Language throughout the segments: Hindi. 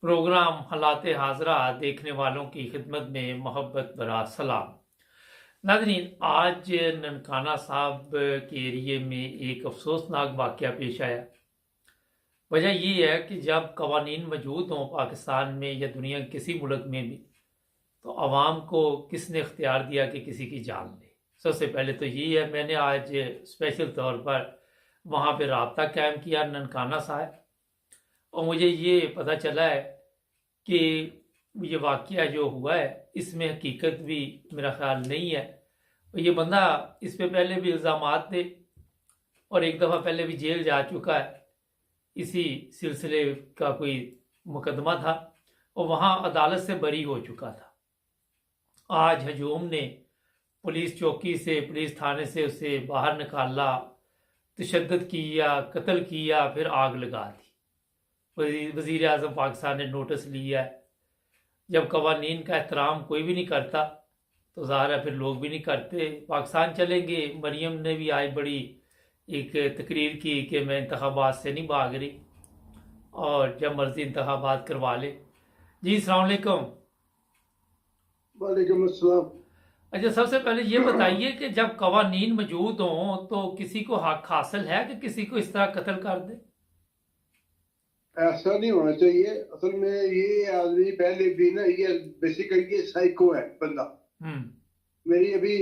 प्रोग्राम हालात हाजरा देखने वालों की खिदमत में मोहब्बत भरा सलाम। नाज़रीन, आज ननकाना साहब के एरिए में एक अफसोसनाक वाक़या पेश आया। वजह ये है कि जब कवानीन मौजूद हों पाकिस्तान में या दुनिया के किसी मुल्क में भी, तो आवाम को किसने इख्तियार दिया कि किसी की जान ले। सबसे पहले तो यही है, मैंने आज स्पेशल तौर पर वहाँ पे रब्ता कायम किया ननकाना साहब, और मुझे ये पता चला है कि ये वाक़या जो हुआ है इसमें हकीकत भी मेरा ख्याल नहीं है। और ये बंदा इस पे पहले भी इल्ज़ामात थे और एक दफ़ा पहले भी जेल जा चुका है। इसी सिलसिले का कोई मुकदमा था और वहाँ अदालत से बरी हो चुका था। आज हजूम ने पुलिस चौकी से, पुलिस थाने से उसे बाहर निकाला, तशद्दुद किया, कत्ल किया, फिर आग लगा दी। वज़ीर आज़म पाकिस्तान ने नोटिस लिया है। जब कवानीन का एहतराम कोई भी नहीं करता तो ज़ाहिर है फिर लोग भी नहीं करते। पाकिस्तान चलेंगे, मरियम ने भी आज बड़ी एक तकरीर की कि मैं इंतखाबात से नहीं भाग रही और जब मर्जी इंतखाबात करवा ले। जी अस्सलाम वालेकुम। वालेकुम अस्सलाम। अच्छा, सबसे पहले ये बताइए कि जब कवानीन मौजूद हों तो किसी को हक हासिल है कि किसी को इस तरह कत्ल कर दे? ऐसा नहीं होना चाहिए। असल में ये आदमी पहले भी ना, ये बेसिकली ये साइको है बंदा। हम्म। मेरी अभी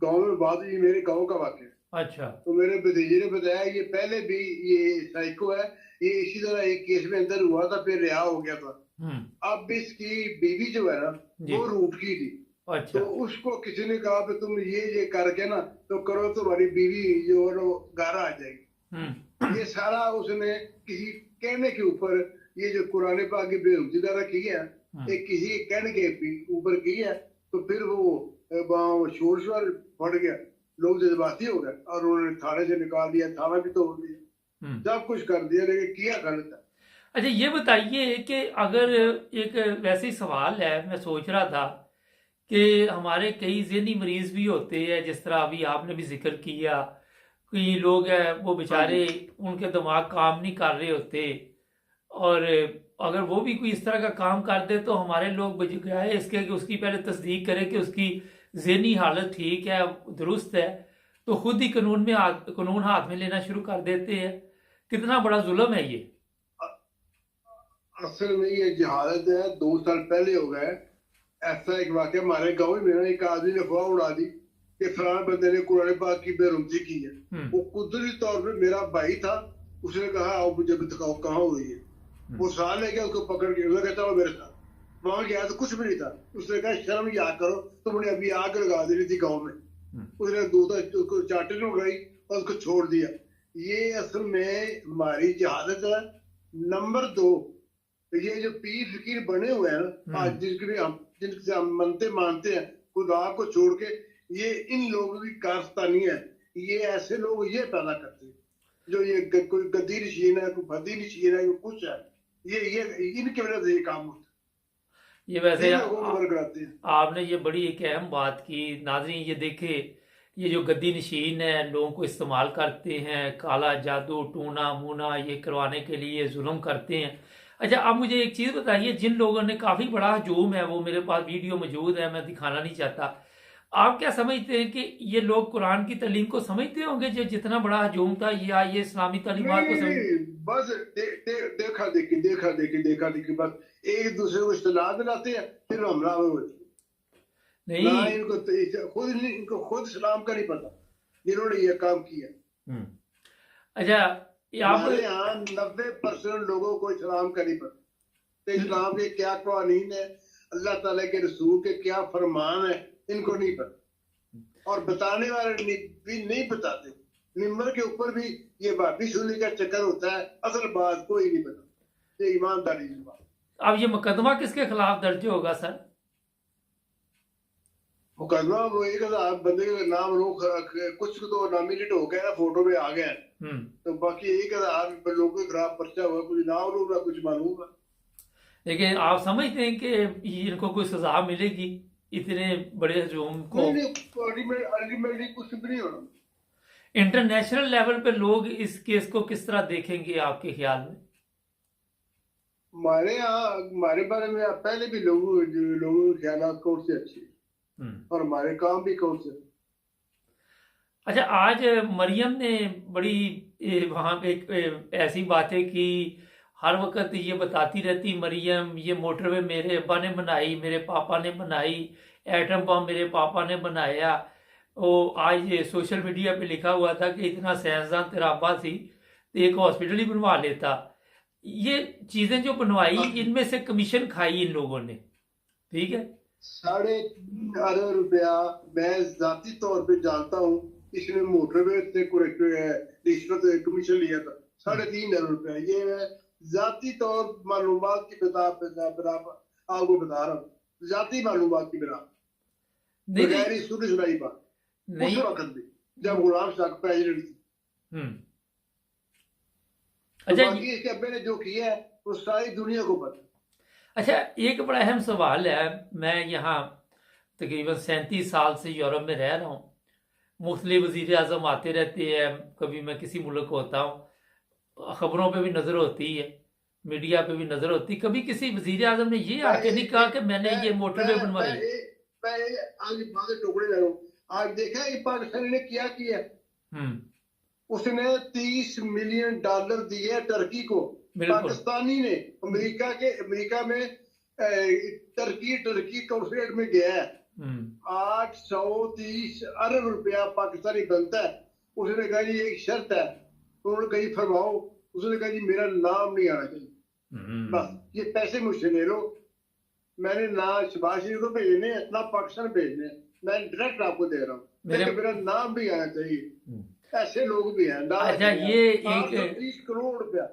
गांव में बात हुई, मेरे गांव का वाक़या। अच्छा। तो मेरे भतीजे ने बताया ये पहले भी ये साइको है। ये इसी तरह एक केस में अंदर हुआ था, फिर रिहा हो गया था। हम्म। अब इसकी बीवी जो है ना, जी। वो रूठ की थी। अच्छा। तो उसको किसी ने कहा कि तुम ये करके ना तो करो, तुम्हारी बीवी जो है ना वो घर आ जाएगी। हम्म। ये सारा उसने किसी कहने के ऊपर, ये जो कुरान पाक की बेइज्जती वगैरह की है, एक किसी के कहने के ऊपर की है। तो फिर वो शोर शोर बढ़ गया, लोग जज्बाती हो गए और उन्होंने थाने से निकाल दिया, थाना भी तोड़ दिया, सब कुछ कर दिया, लेकिन किया गलत है। अच्छा, ये बताइए कि अगर एक वैसे ही सवाल है, मैं सोच रहा था कि हमारे कई ज़हनी मरीज भी होते हैं, जिस तरह अभी आपने भी जिक्र किया, कई लोग हैं वो हाँ जी। बेचारे उनके दिमाग काम नहीं कर रहे होते, और अगर वो भी कोई इस तरह का काम कर दे तो हमारे लोग बजाय इसके कि उसकी पहले तस्दीक करें कि उसकी जहनी हालत ठीक है, दुरुस्त है, तो खुद ही कानून हाथ में लेना शुरू कर देते हैं। कितना बड़ा जुल्म है ये। असल में ये जहालत है, 2 साल पहले हो गए। ऐसा एक वाक्य हमारे गांव में ना, एक आदमी ने अफवाह उड़ा दी कि फलान बंदे ने कुरान पाक की बेरुमती की है। वो कुदरती तौर पे मेरा भाई था, उसने कहा आओ मुझे बताओ कहाँ हुई है। वो साल ले गया, उसको पकड़ के उसने कहता मेरे साथ। वहां गया तो कुछ भी नहीं था। उसने कहा शर्म याद करो, तुमने अभी आग लगा दी थी गाँव में। उसने उसको चाटे उड़ाई और उसको छोड़ दिया। ये असल में हमारी जहालत है। नंबर 2, ये जो पीर फकीर बने हुए हैं ना आज, जिनसे हम मनते मानते हैं खुदा को छोड़ के, ये इन लोगों की कारस्तानी है। ये ऐसे लोग ये पैदा करते हैं जो ये कोई गद्दी नशीन है, कोई फद्दी नशीन है, कोई कुछ है। ये इनकी वजह से ये काम होता ये है, वैसे इन लोगों को कराते हैं। आपने ये बड़ी एक अहम बात की। नाज़रीन, ये देखे, ये जो गद्दी नशीन है लोगों को इस्तेमाल करते हैं, काला जादू टूना मुना ये करवाने के लिए जुल्म करते हैं। अच्छा, अब मुझे एक चीज़ बताइए, जिन लोगों ने काफ़ी बड़ा हजूम है, वो मेरे पास वीडियो मौजूद है, मैं दिखाना नहीं चाहता, आप क्या समझते हैं कि ये लोग कुरान की तालीम को समझते होंगे? जो जितना बड़ा हजूम था, ये इस्लामी तालीमात को नहीं समझ? नहीं, बस देखा देखी बस एक दूसरे को इस्तेलाह दिलाते हैं, फिर हमला होती है। ना नहीं। इनको खुद इस्लाम का नहीं पता, जिन्होंने ये काम किया। अच्छा, ये आप हमारे यहाँ 90% लोगों को इस्लाम का नहीं पता। तो इस्लाम के क्या कानून है, अल्लाह ताला के रसूल के क्या फरमान है, इनको नहीं पता। और बताने वाले भी नहीं बताते। मिंबर के ऊपर भी ये भाभी सुनने का चक्कर होता है, असल बात कोई नहीं पता। ये ईमानदारी की बात। अब ये मुकदमा किसके खिलाफ दर्ज होगा सर? मुकदमा वो 1,000 बंदे का नाम रोक, कुछ तो नॉमिनेट हो गया, फोटो में आ गया। तो बाकी 1,000 लोगों के खिलाफ पर्चा हुआ, कुछ नाम लूंगा कुछ मालूम है। लेकिन आप समझते हैं कि इनको कोई सजा मिलेगी इतने बड़े हजूम को? नहीं नहीं, अल्टीमेटली कुछ भी नहीं होना। इंटरनेशनल लेवल पे लोग इस केस को किस तरह देखेंगे आपके ख्याल में? हमारे यहाँ हमारे बारे में पहले भी लोगों के ख्याल कौन से अच्छे और हमारे काम भी कौन से। अच्छा, आज मरियम ने बड़ी वहां पे ऐसी बातें की, हर वक्त ये बताती रहती मरियम, ये मोटरवे मेरे अब्बा ने बनाई, मेरे पापा ने बनाई, एटम बम मेरे पापा ने बनाया। वो आज ये सोशल मीडिया पे लिखा हुआ था कि इतना साइंसदान तेरा अब्बा थी तो एक हॉस्पिटल ही बनवा लेता। ये चीजें जो बनवाई, इनमें से कमीशन खाई इन लोगों ने, ठीक है। 3.5 अरब रुपया मैं जाती तौर पे जानता हूँ, इसने मोटरवे से रिश्वत कमीशन लिया था 3.5 अरब रुपया। ये मैं जाती तौर मालूमात की बराबर आपको बता रहा हूँ, जाती मालूमात की बराबर, बगैर सुनी सुनाई बात। उस वक्त भी जब गुलाम शाह प्रेसिडेंट थी। अच्छा, बाकी इसके अब्बे ने जो किया है वो सारी दुनिया को पता। अच्छा, एक बड़ा अहम सवाल है। मैं यहाँ तकरीबन 37 साल से यूरोप में रह रहा हूँ, मुख्तलिफ वज़ीर आज़म आते रहते हैं, कभी मैं किसी मुल्क को होता हूँ, खबरों पे भी नज़र होती है, मीडिया पे भी नज़र होती है। कभी किसी वज़ीर आज़म ने ये आके नहीं कहा कि मैंने ये मोटरवे बनवाई? आज बातें टुकड़े ले लो। आज देखा है पाकिस्तान ने क्या किया। उसने $30 मिलियन दिए टर्की को। पाकिस्तानी ने अमेरिका में टर्की कॉन्सुलेट में गया है। 830 अरब रुपया पाकिस्तानी बनता है। उसने कहा जी एक शर्त है, उन्होंने कही फरमाओ। उसने कहा जी मेरा नाम नहीं आना चाहिए, बस ये पैसे मुझसे ले लो। मैंने ना शहबाज शरीफ को भेजने ना पाकिस्तान भेजने, मैं डायरेक्ट आपको दे रहा हूँ, मेरा नाम भी आना चाहिए। ऐसे लोग भी हैं। अच्छा, ये एक 30 करोड़ रुपया।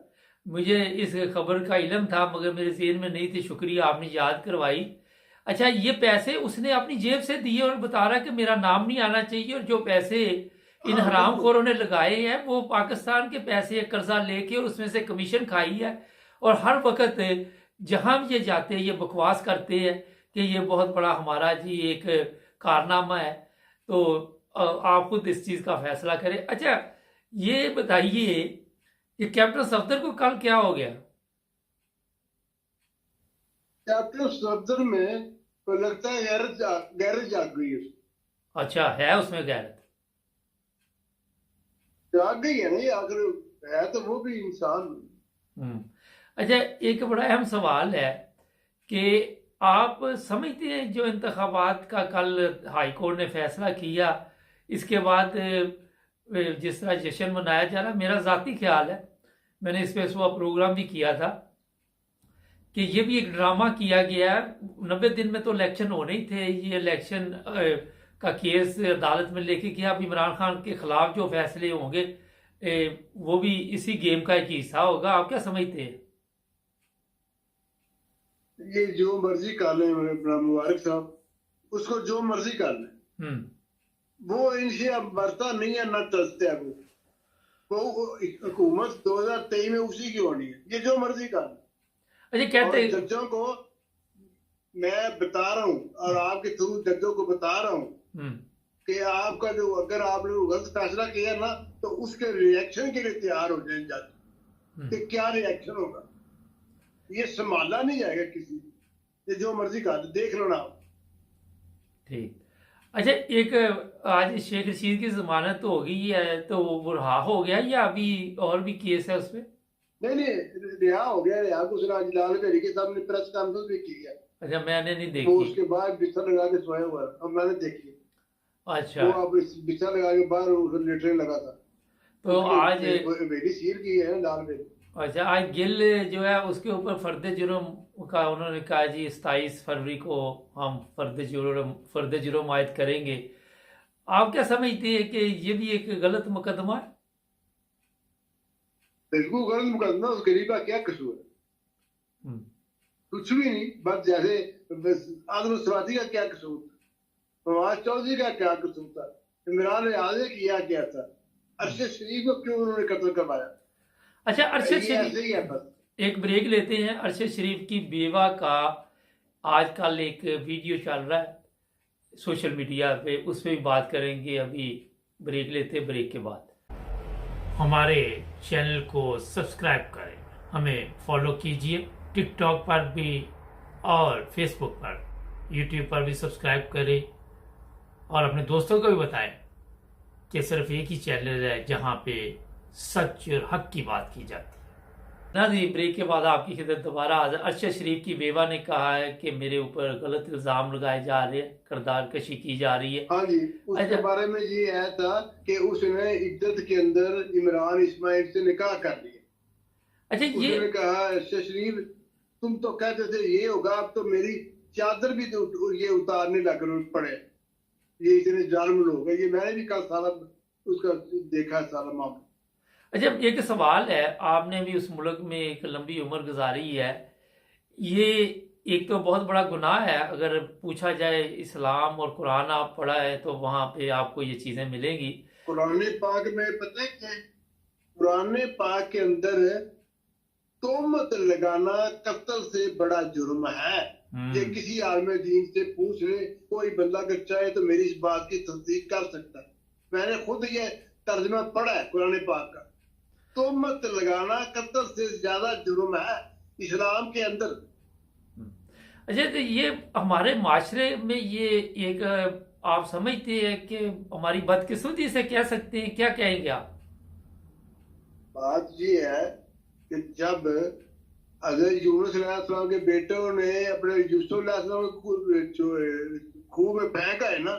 मुझे इस खबर का इल्म था मगर मेरे ज़हन में नहीं थी, शुक्रिया आपने याद करवाई। अच्छा, ये पैसे उसने अपनी जेब से दिए और बता रहा है कि मेरा नाम नहीं आना चाहिए, और जो पैसे इन हरामखोरों ने लगाए हैं वो पाकिस्तान के पैसे कर्जा लेके और उसमें से कमीशन खाई है। और हर वक्त जहां भी ये जाते हैं ये बकवास करते हैं कि ये बहुत बड़ा हमारा जी एक कारनामा है। तो आप खुद इस चीज का फैसला करें। अच्छा, ये बताइए कि कैप्टन सफदर को कल क्या हो गया? कैप्टन सफदर में तो लगता है गैरत जाग गई है। अच्छा, है उसमें गैरत? जाग गई है नहीं, आखिर है तो वो भी इंसान। अच्छा, एक बड़ा अहम सवाल है कि आप समझते हैं जो इंतखाबात का कल हाई कोर्ट ने फैसला किया, इसके बाद जिस तरह जश्न मनाया जा रहा, मेरा ज़ाती ख्याल है, मैंने इस पर सुबह प्रोग्राम भी किया था, कि ये भी एक ड्रामा किया गया है। 90 दिन में तो इलेक्शन होने ही थे। ये इलेक्शन का केस अदालत में लेके गया। अब इमरान खान के खिलाफ जो फैसले होंगे वो भी इसी गेम का एक हिस्सा होगा। आप क्या समझते हैं? ये जो मर्जी कर ले मुबारक साहब, उसको जो मर्जी कर ले, वो इनसे अब मरता नहीं है, न तरसते है। वो हुकूमत 2023 में उसी की होनी है, ये जो मर्जी कर ले। अच्छा, कहते हैं जजों को मैं बता रहा हूँ और आपके थ्रू जजों को बता रहा हूँ कि आपका जो अगर आपने गलत फैसला किया ना तो उसके रिएक्शन के लिए तैयार हो जाए जज कि क्या रिएक्शन होगा। ये संभाला नहीं जाएगा किसी, ये जो मर्जी कर देख लो ना। ठीक। अच्छा, एक आज शेख रशीद की जमानत तो हो गई है, तो वो रिहा हो गया या अभी और भी केस है उसमें? नहीं, रिहा हो गया। रिहा को उसने आज लाल भेड़ी के सामने प्रेस कॉन्फ्रेंस भी की है। अच्छा, मैंने नहीं देखी। वो उसके बाद बिस्तर लगा के सोया हुआ है, मैंने देखी। अच्छा, वो अब बिस्तर लगा के बाहर लेटने लगा था। तो आज बेटी सील की है लाल भेड़ी। अच्छा, आज गिल जो है उसके ऊपर फर्द जुर्म का उन्होंने कहा जी 27 फरवरी को हम फर्द जुर्म आयद करेंगे। आप क्या समझते हैं कि ये भी एक गलत मुकदमा है? बिल्कुल गलत मुकदमा। उस गरीब का क्या कसूर है? कुछ भी नहीं। बस जैसे आदम सवादी का क्या कसूर था, फवाद चौधरी का क्या कसूर था, इमरान रियाज ने किया क्या था, अरशद शरीफ को क्यों उन्होंने कत्ल करवाया? अच्छा, अरशद शरीफ, एक ब्रेक लेते हैं। अरशद शरीफ की बेवा का आजकल एक वीडियो चल रहा है सोशल मीडिया पे, उस पर भी बात करेंगे। अभी ब्रेक लेते हैं, ब्रेक के बाद हमारे चैनल को सब्सक्राइब करें, हमें फॉलो कीजिए। टिकटॉक पर भी और फेसबुक पर, यूट्यूब पर भी सब्सक्राइब करें और अपने दोस्तों को भी बताएं कि सिर्फ एक ही चैनल है जहां पे सच और हक की बात की जाती है। नाज़रीन, ब्रेक के बाद आपकी खिदमत दोबारा हाजिर। अरशद शरीफ की बेवा ने कहा है कि मेरे ऊपर गलत इल्ज़ाम लगाए जा रहे हैं, किरदार कशी की जा रही है। हाँ जी, उसके बारे में ये आया था कि उसने इद्दत के अंदर इमरान इस्माइल से निकाह कर लिया। अच्छा, ये उसने कहा शरीफ तुम तो कहते थे ये होगा, अब तो मेरी चादर भी तो ये उतारने लग पड़े, ये इतने जालिम लोग हैं। ये मैंने भी कल सारा उसका देखा है सारा मामला। अच्छा, एक सवाल है, आपने भी उस मुल्क में एक लंबी उम्र गुजारी है, ये एक तो बहुत बड़ा गुनाह है। अगर पूछा जाए इस्लाम और कुरान आप पढ़ा है तो वहां पे आपको ये चीजें मिलेंगी। कुरान पाक में पता है क्या, कुरान पाक के अंदर तोहमत लगाना कत्ल से बड़ा जुर्म है। ये किसी आलम दीन से पूछ ले, कोई बंदा अगर चाहे तो मेरी इस बात की तस्दीक कर सकता है। मैंने खुद ये तर्जमा पढ़ा है कुरान पाक का। तोहमत लगाना कत्ल से ज्यादा जुर्म है इस्लाम के अंदर। अच्छा, तो ये हमारे माशरे में ये एक आप समझते हैं कि हमारी बदकिस्मती से कह सकते हैं, क्या कहेंगे आप? बात ये है कि जब हज़रत यूनुस अलैहिस्सलाम के बेटों ने अपने यूसुफ अलैहिस्सलाम को खूह में फेंका है ना,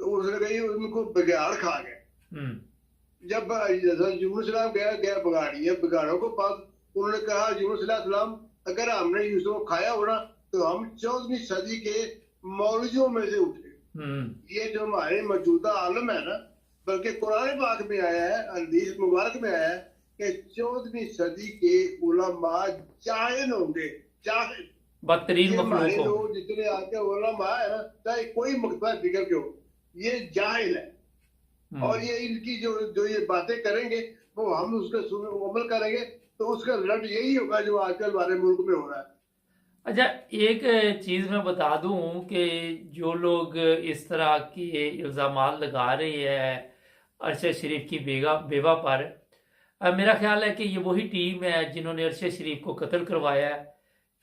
तो उसने कही उनको बघाड़ खा गए। जब यूनुस अलैहिस्सलाम गया बघाड़ों को पास, उन्होंने कहा यूनुस अलैहिस्सलाम अगर हमने यूसुफ को खाया हो ना तो हम 14वीं सदी के मौलवियों में से उठे। ये जो हमारे मौजूदा आलम है ना, बल्कि कुरान पाक में आया है, हदीस मुबारक में आया है कि 14वीं सदी के उलमा जाहिल होंगे। जाहिल बदतरीन हमारे लोग जितने आके उलमा है ना, चाहे कोई मकसद फिक्र के हो, ये जाहिल है। और ये इनकी जो ये बातें करेंगे वो हम उसका अमल करेंगे तो उसका रिजल्ट यही होगा जो आजकल हमारे मुल्क में हो रहा है। अच्छा, एक चीज़ मैं बता दूं कि जो लोग इस तरह के इल्ज़ाम लगा रहे हैं अरशद शरीफ की बेवा पर, मेरा ख्याल है कि ये वही टीम है जिन्होंने अरशद शरीफ को कत्ल करवाया है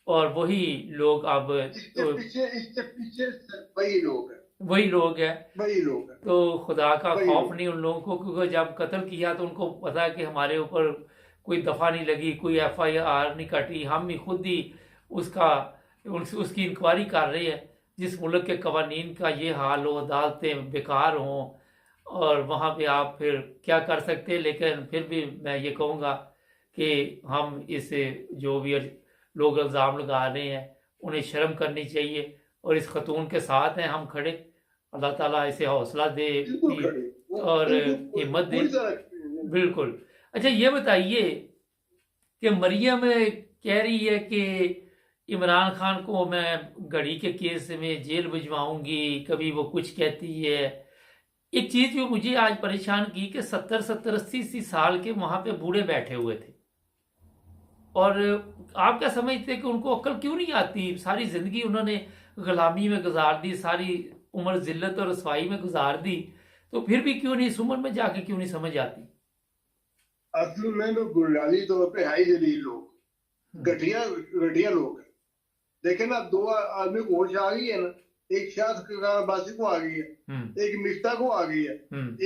और वही लोग अब इसके पीछे वही लोग हैं। तो खुदा का खौफ नहीं उन लोगों को, क्योंकि जब कत्ल किया तो उनको पता है कि हमारे ऊपर कोई दफा नहीं लगी, कोई FIR नहीं कटी, हम ही खुद ही उसकी इंक्वायरी कर रहे हैं। जिस मुल्क के कवानीन का ये हाल हो, अदालतें बेकार हों, और वहाँ पे आप फिर क्या कर सकते हैं। लेकिन फिर भी मैं ये कहूँगा कि हम इस जो भी लोग इल्ज़ाम लगा रहे हैं उन्हें शर्म करनी चाहिए, और इस खतून के साथ हैं हम खड़े। अल्लाह ताला इसे हौसला दे और हिम्मत दे। बिल्कुल। अच्छा, ये बताइए कि मरियम कह रही है कि इमरान खान को मैं घड़ी के केस में जेल भिजवाऊंगी, कभी वो कुछ कहती है। एक चीज जो मुझे आज परेशान की कि 70 80 साल के वहां पे बूढ़े बैठे हुए थे, और आप क्या समझते हैं कि उनको अक्ल क्यों नहीं आती? सारी जिंदगी उन्होंने गुलामी में गुजार दी, सारी उम्र जिल्लत और रसवाई में गुजार दी, तो फिर भी क्यों नहीं इस उम्र में जाके क्यों नहीं समझ आती? असल में तो बुनियादी तौर पे हाई जलील लोग, घटिया लोग हैं। देखे ना, दो आदमी को होश आ गई है ना, एक शाह बासी को आ गई है, एक मिफ्ता को आ गई है,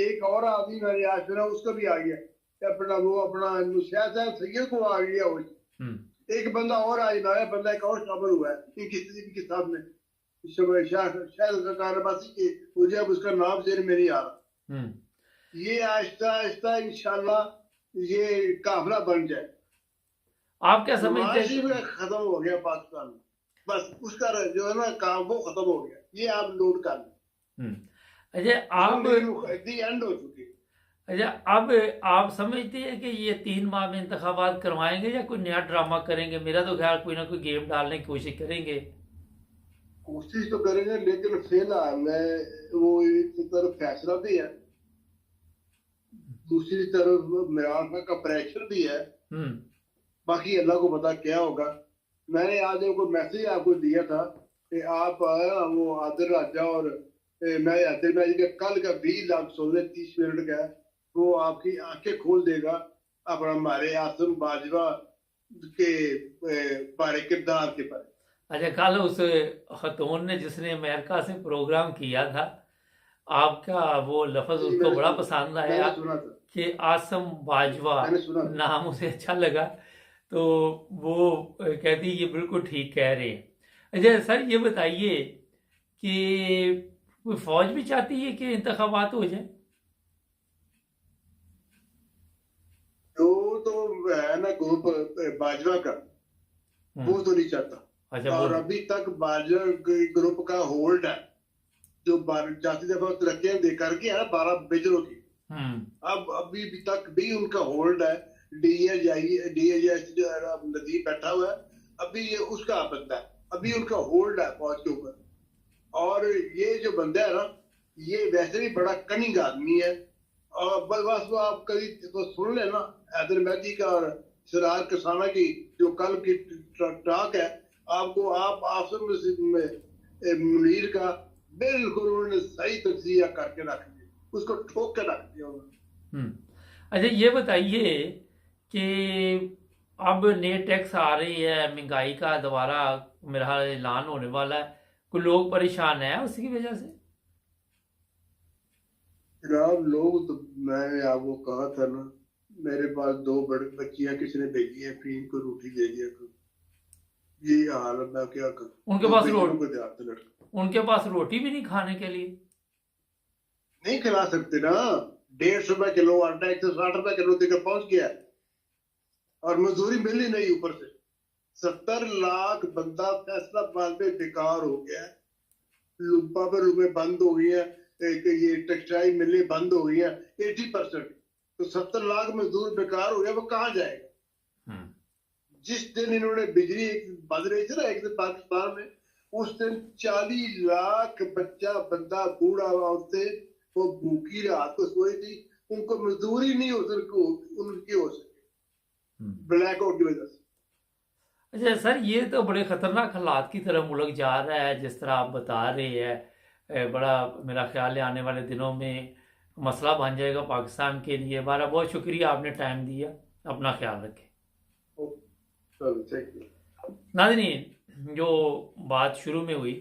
एक और आदमी मैंने आज सुना उसको भी आ गया, अपना सैयद को आ गया होश। एक बंदा और आज नया बंदा एक और शामिल हुआ है इनके सामने, शायद बासी के, मुझे अब उसका नाम जेर में नहीं आ रहा। ये आहिस्ता आहिस्ता इंशाल्लाह ये काफिला बन जाए। आप क्या समझते हैं? खत्म हो गया पाकिस्तान में, बस उसका जो है ना काम वो खत्म हो गया, ये आप नोट कर लें। अच्छा, आप एंड हो चुकी। अच्छा, अब आप समझते हैं कि ये 3 माह में इंतखाबात करवाएंगे या कोई नया ड्रामा करेंगे? मेरा तो ख्याल कोई ना कोई गेम डालने की कोशिश करेंगे। कोशिश तो करेंगे, लेकिन फिलहाल वो एक तरफ फैसला भी है, दूसरी तरफ इमरान खान का प्रेशर भी है। बाकी अल्लाह को पता क्या होगा। मैंने आज को मैसेज आपको दिया था कि आप वो आदिल राजा और मैं कल का 20 लाख 30 मिनट का वो आपकी आंखें खोल देगा। अपना हमारे आसम बाजवा के बारे किरदार के बारे। अच्छा, कल उस खतून ने जिसने अमेरिका से प्रोग्राम किया था, आपका वो लफ्ज उसको बड़ा पसंद आया कि आसम बाजवा नाम उसे अच्छा लगा, तो वो कहती ये बिल्कुल ठीक कह रहे हैं। अच्छा सर, ये बताइए कि कोई फौज भी चाहती है कि इंतखाबात हो जाए? तो है ना ग्रुप बाजवा का, वो तो नहीं चाहता। अच्छा, और अभी तक बाजवा ग्रुप का होल्ड है, जो जाती दफा तरक्कियां दे करके है ना 12 मेजरों की, अब अभी तक भी उनका होल्ड है। डीएजीएस जो है नदीम बैठा हुआ है, अभी ये उसका बंदा है, अभी उनका होल्ड है फौज के ऊपर। और ये जो बंदा है ना, ये वैसे भी बड़ा कनिंग आदमी है। और बस वो आप कभी तो सुन लेना हैदर मेहदी का और सिराज कसाना की जो कल की टॉक है, आपको आप मुनीर का बिल्कुल उन्होंने सही तजिया करके रख दिया, उसको ठोक के रख दिया उन्होंने। अच्छा, ये बताइए कि अब नए टैक्स आ रही है, महंगाई का दोबारा मेरा ऐलान होने वाला है, कोई लोग परेशान है उसकी वजह से? जनाब लोग तो मैंने आपको कहा था ना, मेरे पास 2 बड़ी बच्चियां किसी ने भेजी है, फीम को रोटी दे दिया करो, ये हाल है, मैं क्या करूं? उनके पास रोटी भी नहीं खाने के लिए नहीं खिला सकते ना। 150 रुपए किलो आटा 160 रुपए किलो तक पहुंच गया है, और मजदूरी मिल ही नहीं। ऊपर से 70 लाख बंदा फैसलाबाद में बेकार हो गया है, लुम्पा पर लुमे बंद हो गई है, ये टेक्सटाइल मिलें बंद हो गई है 80%। तो 70 लाख मजदूर बेकार हो गया, वो कहाँ जाएगा? जिस दिन इन्होंने बिजली बंद रही थी ना एक दिन पाकिस्तान में, उस दिन 40 लाख बच्चा बंदा बूढ़ा औरतें वो भूखी रात को सोई थी, उनको मजदूरी नहीं उनकी हो सके ब्लैक आउट की वजह से। अच्छा सर, ये तो बड़े खतरनाक हालात की तरफ मुल्क जा रहा है जिस तरह आप बता रहे हैं। बड़ा मेरा ख्याल है आने वाले दिनों में मसला बन जाएगा पाकिस्तान के लिए। हमारा बहुत शुक्रिया, आपने टाइम दिया। अपना ख्याल रखें। नाज़रीन, जो बात शुरू में हुई,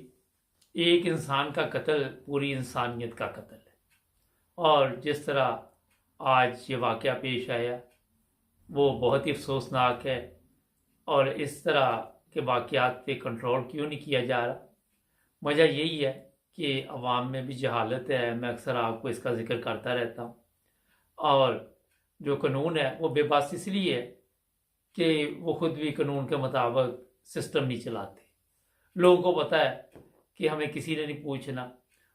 एक इंसान का कत्ल पूरी इंसानियत का कत्ल है, और जिस तरह आज ये वाक़या पेश आया वो बहुत ही अफसोसनाक है। और इस तरह के वाक़यात पे कंट्रोल क्यों नहीं किया जा रहा? वजह यही है कि अवाम में भी जहालत है। मैं अक्सर आपको इसका जिक्र करता रहता हूँ। और जो कानून है वो बेबस इसलिए है कि वो खुद भी कानून के मुताबिक सिस्टम नहीं चलाते। लोगों को पता है कि हमें किसी ने नहीं पूछना,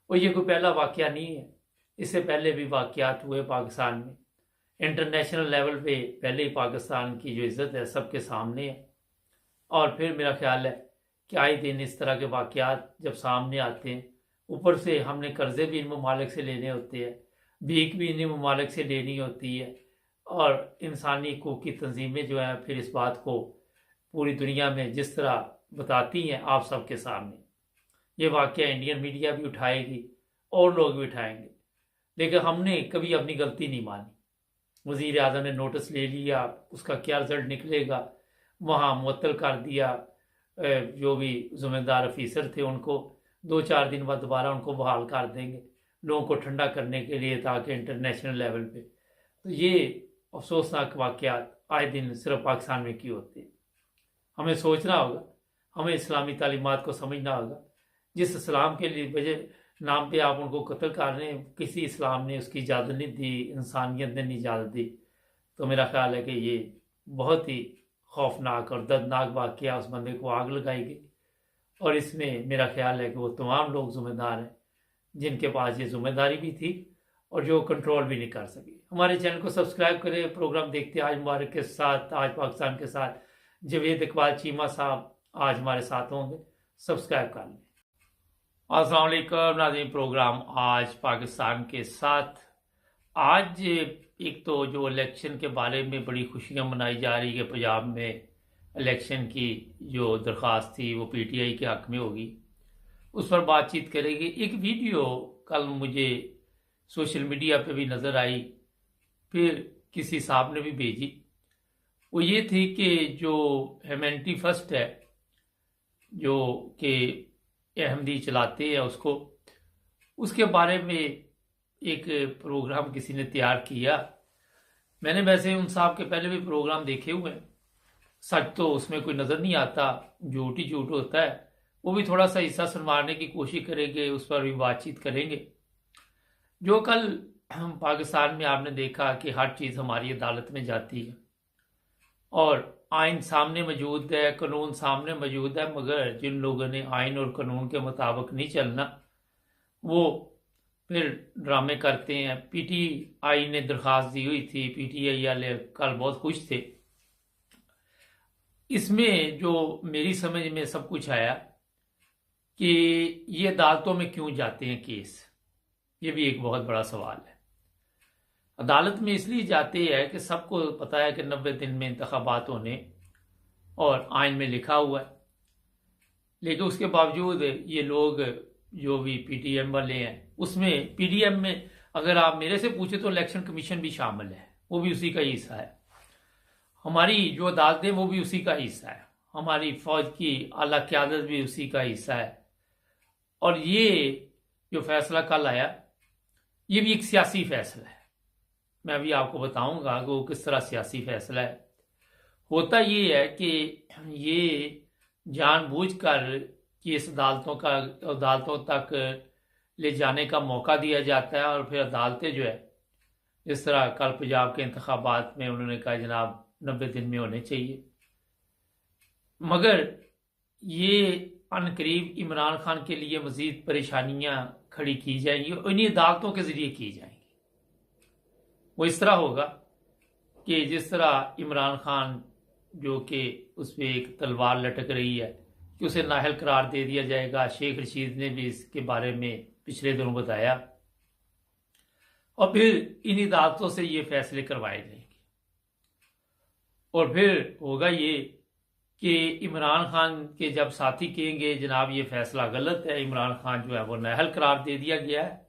और ये कोई पहला वाक़या नहीं है। इससे पहले भी वाक़यात हुए पाकिस्तान में। इंटरनेशनल लेवल पे पहले ही पाकिस्तान की जो इज़्ज़त है सबके सामने है। और फिर मेरा ख्याल है कि आए दिन इस तरह के वाक़यात जब सामने आते हैं, ऊपर से हमने कर्ज़े भी इन ममालिक से लेने होते हैं, भीख भी इन ममालिक से लेनी होती है, और इंसानी हकूक़ की तंजीमें जो हैं फिर इस बात को पूरी दुनिया में जिस तरह बताती हैं आप सबके सामने। ये वाक़या इंडियन मीडिया भी उठाएगी और लोग भी उठाएंगे, लेकिन हमने कभी अपनी गलती नहीं मानी। वज़ीर आज़म ने नोटिस ले लिया, उसका क्या रिज़ल्ट निकलेगा, वहाँ मुअत्तल कर दिया। जो भी ज़िम्मेदार अफीसर थे उनको 2-4 दिन बाद दोबारा उनको बहाल कर देंगे, लोगों को ठंडा करने के लिए, ताकि इंटरनेशनल लेवल पे। तो ये अफसोसनाक वाक़यात आए दिन सिर्फ पाकिस्तान में क्यों होते हैं? हमें सोचना होगा, हमें इस्लामी तालीमात को समझना होगा। जिस इस्लाम के लिए वजह नाम पे आप उनको कत्ल कर रहे हैं, किसी इस्लाम ने उसकी इजाज़त नहीं दी, इंसानियत ने नहीं इजाज़त दी। तो मेरा ख्याल है कि ये बहुत ही खौफनाक और दर्दनाक वाक़या, उस बंदे को आग लगाई गई। और इसमें मेरा ख्याल है कि वो तमाम लोग ज़िम्मेदार हैं जिनके पास ये ज़िम्मेदारी भी थी और जो कंट्रोल भी नहीं कर सके। हमारे चैनल को सब्सक्राइब करें। प्रोग्राम देखते आज मुबारक के साथ, आज पाकिस्तान के साथ जवेद इकबाल चीमा साहब आज हमारे साथ होंगे। सब्सक्राइब कर लें। अस्सलाम वालेकुम नाज़रीन, प्रोग्राम आज पाकिस्तान के साथ। आज एक तो जो इलेक्शन के बारे में बड़ी खुशियां मनाई जा रही है, पंजाब में इलेक्शन की जो दरख्वास्त थी वो पीटीआई के हक में होगी, उस पर बातचीत करेंगे। एक वीडियो कल मुझे सोशल मीडिया पे भी नज़र आई, फिर किसी साहब ने भी भेजी। वो ये थी कि जो ह्यूमैनिटी फर्स्ट है, जो कि अहमदी चलाते हैं उसको, उसके बारे में एक प्रोग्राम किसी ने तैयार किया। मैंने वैसे उन साहब के पहले भी प्रोग्राम देखे हुए हैं, सच तो उसमें कोई नज़र नहीं आता, झूठ ही झूठ होता है। वो भी थोड़ा सा हिस्सा सुनवाने की कोशिश करेंगे, उस पर भी बातचीत करेंगे। जो कल हम पाकिस्तान में आपने देखा कि हर चीज़ हमारी अदालत में जाती है और आइन सामने मौजूद है, कानून सामने मौजूद है, मगर जिन लोगों ने आइन और कानून के मुताबिक नहीं चलना वो फिर ड्रामे करते हैं। पीटीआई ने दरख्वास्त दी हुई थी, पीटीआई वाले कल बहुत खुश थे। इसमें जो मेरी समझ में सब कुछ आया कि ये अदालतों में क्यों जाते हैं केस, ये भी एक बहुत बड़ा सवाल है। अदालत में इसलिए जाते हैं कि सबको पता है कि 90 दिन में इंतखाबात होने और आइन में लिखा हुआ है, लेकिन उसके बावजूद ये लोग जो भी पीटीएम वाले हैं, उसमें पीडीएम में अगर आप मेरे से पूछे तो इलेक्शन कमीशन भी शामिल है, वो भी उसी का हिस्सा है। हमारी जो अदालतें वो भी उसी का हिस्सा है, हमारी फौज की आला क़यादत भी उसी का हिस्सा है। और ये जो फैसला कल आया ये भी एक सियासी फैसला है। मैं अभी आपको बताऊंगा कि वो किस तरह सियासी फैसला है। होता ये है कि ये जानबूझकर केस अदालतों तक ले जाने का मौका दिया जाता है और फिर अदालतें जो है, जिस तरह कल पंजाब के इंतखाबात में उन्होंने कहा जनाब 90 दिन में होने चाहिए, मगर ये अनकरीब इमरान खान के लिए मजीद परेशानियां खड़ी की जाएंगी और इन्हीं अदालतों के जरिए की जाएंगी। वो इस तरह होगा कि जिस तरह इमरान खान जो कि उस पर एक तलवार लटक रही है कि उसे नाअहल करार दे दिया जाएगा, शेख रशीद ने भी इसके बारे में पिछले दिनों बताया, और फिर इन अदालतों से ये फैसले करवाए जाएंगे। और फिर होगा ये कि इमरान खान के जब साथी कहेंगे जनाब ये फैसला गलत है, इमरान खान जो है वो नाअहल करार दे दिया गया है,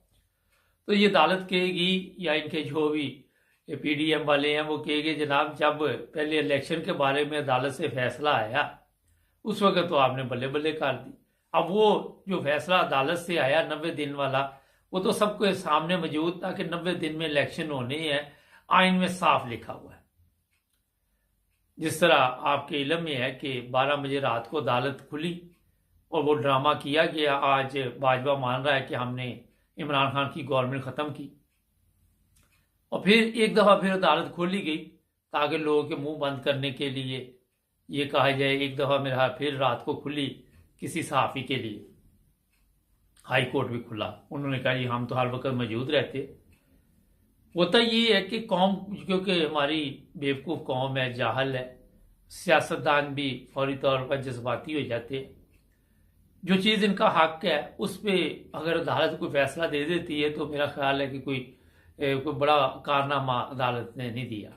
तो ये अदालत कहेगी या इनके जो भी पीडीएम वाले हैं वो कहेंगे जनाब जब पहले इलेक्शन के बारे में अदालत से फैसला आया उस वक्त तो आपने बल्ले बल्ले कर दी। अब वो जो फैसला अदालत से आया 90 दिन वाला, वो तो सबके सामने मौजूद था कि 90 दिन में इलेक्शन होने हैं, आइन में साफ लिखा हुआ है। जिस तरह आपके इल्म में है कि 12 बजे रात को अदालत खुली और वो ड्रामा किया गया। आज बाजवा मान रहा है कि हमने इमरान खान की गवर्नमेंट ख़त्म की, और फिर एक दफ़ा फिर अदालत खोली गई ताकि लोगों के मुंह बंद करने के लिए ये कहा जाए। एक दफ़ा मेरा फिर रात को खुली किसी सहाफ़ी के लिए, हाई कोर्ट भी खुला, उन्होंने कहा जी हम तो हर वक्त मौजूद रहते। होता ये है कि कौम, क्योंकि हमारी बेवकूफ़ कौम है, जाहल है, सियासतदान भी फौरी तौर पर जज्बाती हो जाते हैं। जो चीज़ इनका हक है उस पर अगर अदालत कोई फैसला दे देती है तो मेरा ख्याल है कि कोई बड़ा कारनामा अदालत ने नहीं दिया।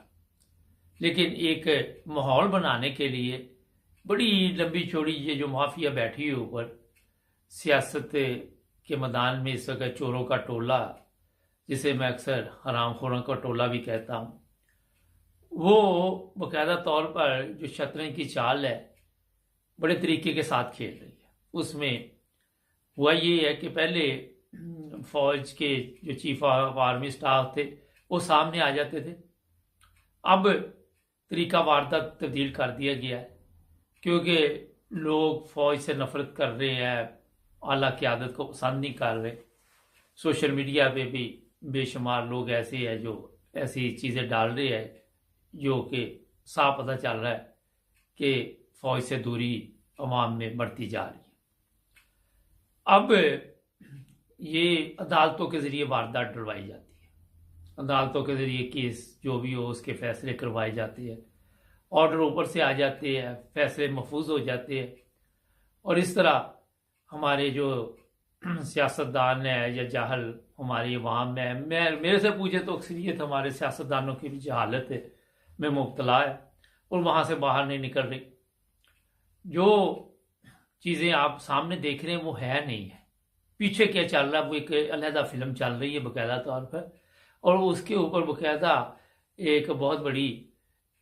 लेकिन एक माहौल बनाने के लिए बड़ी लंबी चौड़ी ये जो माफिया बैठी है ऊपर सियासत के मैदान में, इस वक्त चोरों का टोला, जिसे मैं अक्सर हरामखोरों का टोला भी कहता हूँ, वो बाकायदा तौर पर जो शतरंज की चाल है बड़े तरीके के साथ खेल रही है। उसमें हुआ ये है कि पहले फौज के जो चीफ ऑफ आर्मी स्टाफ थे वो सामने आ जाते थे, अब तरीका वारदात तब्दील कर दिया गया है क्योंकि लोग फौज से नफरत कर रहे हैं, आला क़यादत को पसंद नहीं कर रहे। सोशल मीडिया पे भी बेशुमार लोग ऐसे हैं जो ऐसी चीज़ें डाल रहे हैं जो कि साफ पता चल रहा है कि फौज से दूरी अवाम में बढ़ती जा रही है। अब ये अदालतों के ज़रिए वारदात डलवाई जाती है, अदालतों के ज़रिए केस जो भी हो उसके फैसले करवाए जाते हैं, ऑर्डर ऊपर से आ जाते हैं, फैसले महफूज हो जाते हैं। और इस तरह हमारे जो सियासतदान है या जाहल हमारी अवाम में, मेरे से पूछे तो अक्सरियत हमारे सियासतदानों की भी जहालत है में मुब्तला है और वहाँ से बाहर नहीं निकल रही। जो चीज़ें आप सामने देख रहे हैं वो है नहीं है, पीछे क्या चल रहा है वो एक अलहदा फिल्म चल रही है बाकायदा तौर पर, और उसके ऊपर बाकायदा एक बहुत बड़ी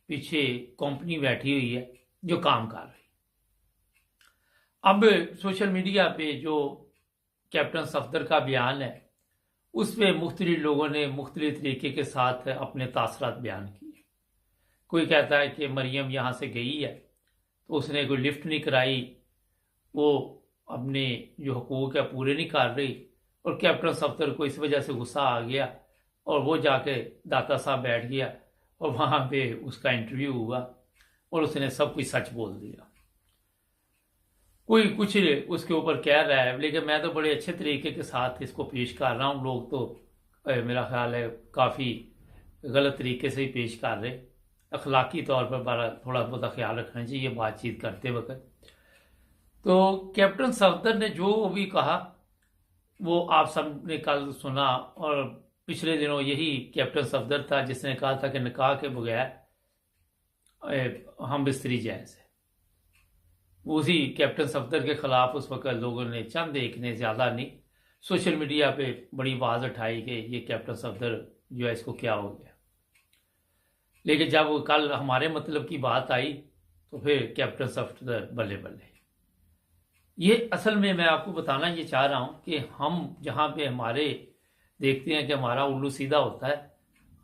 पीछे कंपनी बैठी हुई है जो काम कर रही। अब सोशल मीडिया पे जो कैप्टन सफदर का बयान है उस पर मुख्तलिफ लोगों ने मुख्तलिफ तरीके के साथ अपने तासरात बयान किए। कोई कहता है कि मरियम यहाँ से गई है तो उसने कोई लिफ्ट नहीं कराई, वो अपने जो हुकूक है पूरे नहीं कर रही, और कैप्टन सफदर को इस वजह से गुस्सा आ गया और वो जाके दाता साहब बैठ गया और वहाँ पे उसका इंटरव्यू हुआ और उसने सब कुछ सच बोल दिया। कोई कुछ उसके ऊपर कह रहा है, लेकिन मैं तो बड़े अच्छे तरीके के साथ इसको पेश कर रहा हूँ। लोग तो मेरा ख्याल है काफ़ी गलत तरीके से ही पेश कर रहे। अखलाकी तौर पर बड़ा थोड़ा बहुत ख्याल रखना चाहिए बातचीत करते वक्त। तो कैप्टन सफदर ने जो भी कहा वो आप सब ने कल सुना, और पिछले दिनों यही कैप्टन सफदर था जिसने कहा था कि निकाह के बगैर हम बिस्तरी जायज़ है। उसी कैप्टन सफदर के खिलाफ उस वक्त लोगों ने चंद एक ने, ज़्यादा नहीं, सोशल मीडिया पे बड़ी आवाज़ उठाई कि ये कैप्टन सफदर जो है इसको क्या हो गया। लेकिन जब वो कल हमारे मतलब की बात आई तो फिर कैप्टन सफदर बल्ले बल्ले। ये असल में मैं आपको बताना ये चाह रहा हूँ कि हम जहाँ पे हमारे देखते हैं कि हमारा उल्लू सीधा होता है,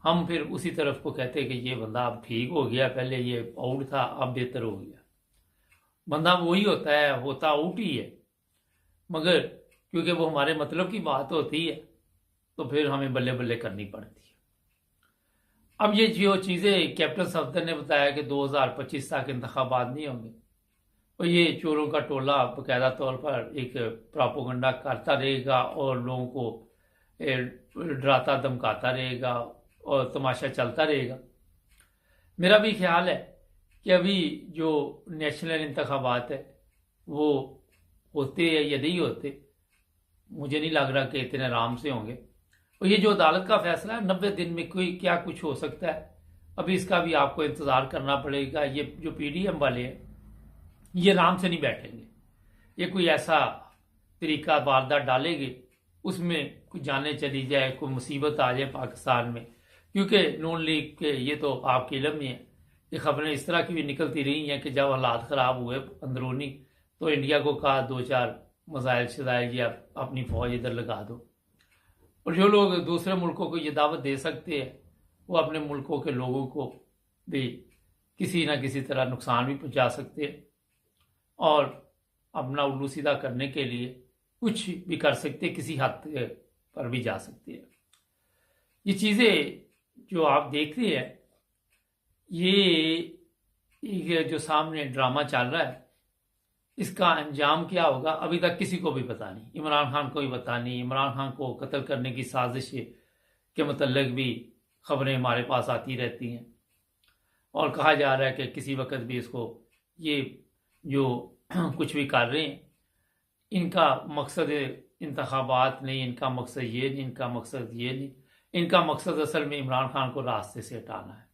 हम फिर उसी तरफ को कहते हैं कि ये बंदा अब ठीक हो गया, पहले ये आउट था अब बेहतर हो गया। बंदा वही होता है, होता आउट ही है, मगर क्योंकि वो हमारे मतलब की बात होती है तो फिर हमें बल्ले बल्ले करनी पड़ती है। अब ये जो चीज़ें कैप्टन सफदर ने बताया कि 2025 तक इंतखाबात नहीं होंगे, और ये चोरों का टोला बाकायदा तौर पर एक प्रोपेगेंडा करता रहेगा और लोगों को डराता धमकाता रहेगा और तमाशा चलता रहेगा। मेरा भी ख्याल है कि अभी जो नेशनल इंतखाबात है वो होते या नहीं होते, मुझे नहीं लग रहा कि इतने आराम से होंगे। और ये जो अदालत का फैसला है 90 दिन में कोई क्या कुछ हो सकता है, अभी इसका भी आपको इंतज़ार करना पड़ेगा। ये जो पीडीएम वाले हैं ये आराम से नहीं बैठेंगे, ये कोई ऐसा तरीका वारदात डालेंगे उसमें कुछ जाने चली जाए, कोई मुसीबत आ जाए पाकिस्तान में। क्योंकि नून लीग के ये तो आपके इल्म में है, ये खबरें इस तरह की भी निकलती रही हैं कि जब हालात ख़राब हुए अंदरूनी तो इंडिया को कहा 2-4 मसाइल शदाइल या अपनी फ़ौज इधर लगा दो। और जो लोग दूसरे मुल्कों को ये दावत दे सकते हैं वो अपने मुल्कों के लोगों को भी किसी ना किसी तरह नुकसान भी पहुंचा सकते हैं और अपना उल्लू सीधा करने के लिए कुछ भी कर सकते हैं, किसी हद पर भी जा सकते हैं। ये चीज़ें जो आप देख रहे हैं ये जो सामने ड्रामा चल रहा है इसका अंजाम क्या होगा अभी तक किसी को भी पता नहीं। इमरान खान को भी पता नहीं। इमरान खान को कत्ल करने की साजिश के मतलब भी खबरें हमारे पास आती रहती हैं और कहा जा रहा है कि किसी वक्त भी इसको ये जो कुछ भी कर रहे हैं इनका मकसद इंतखाबात नहीं, इनका मकसद ये नहीं, इनका मकसद ये नहीं, इनका मकसद असल में इमरान खान को रास्ते से हटाना है।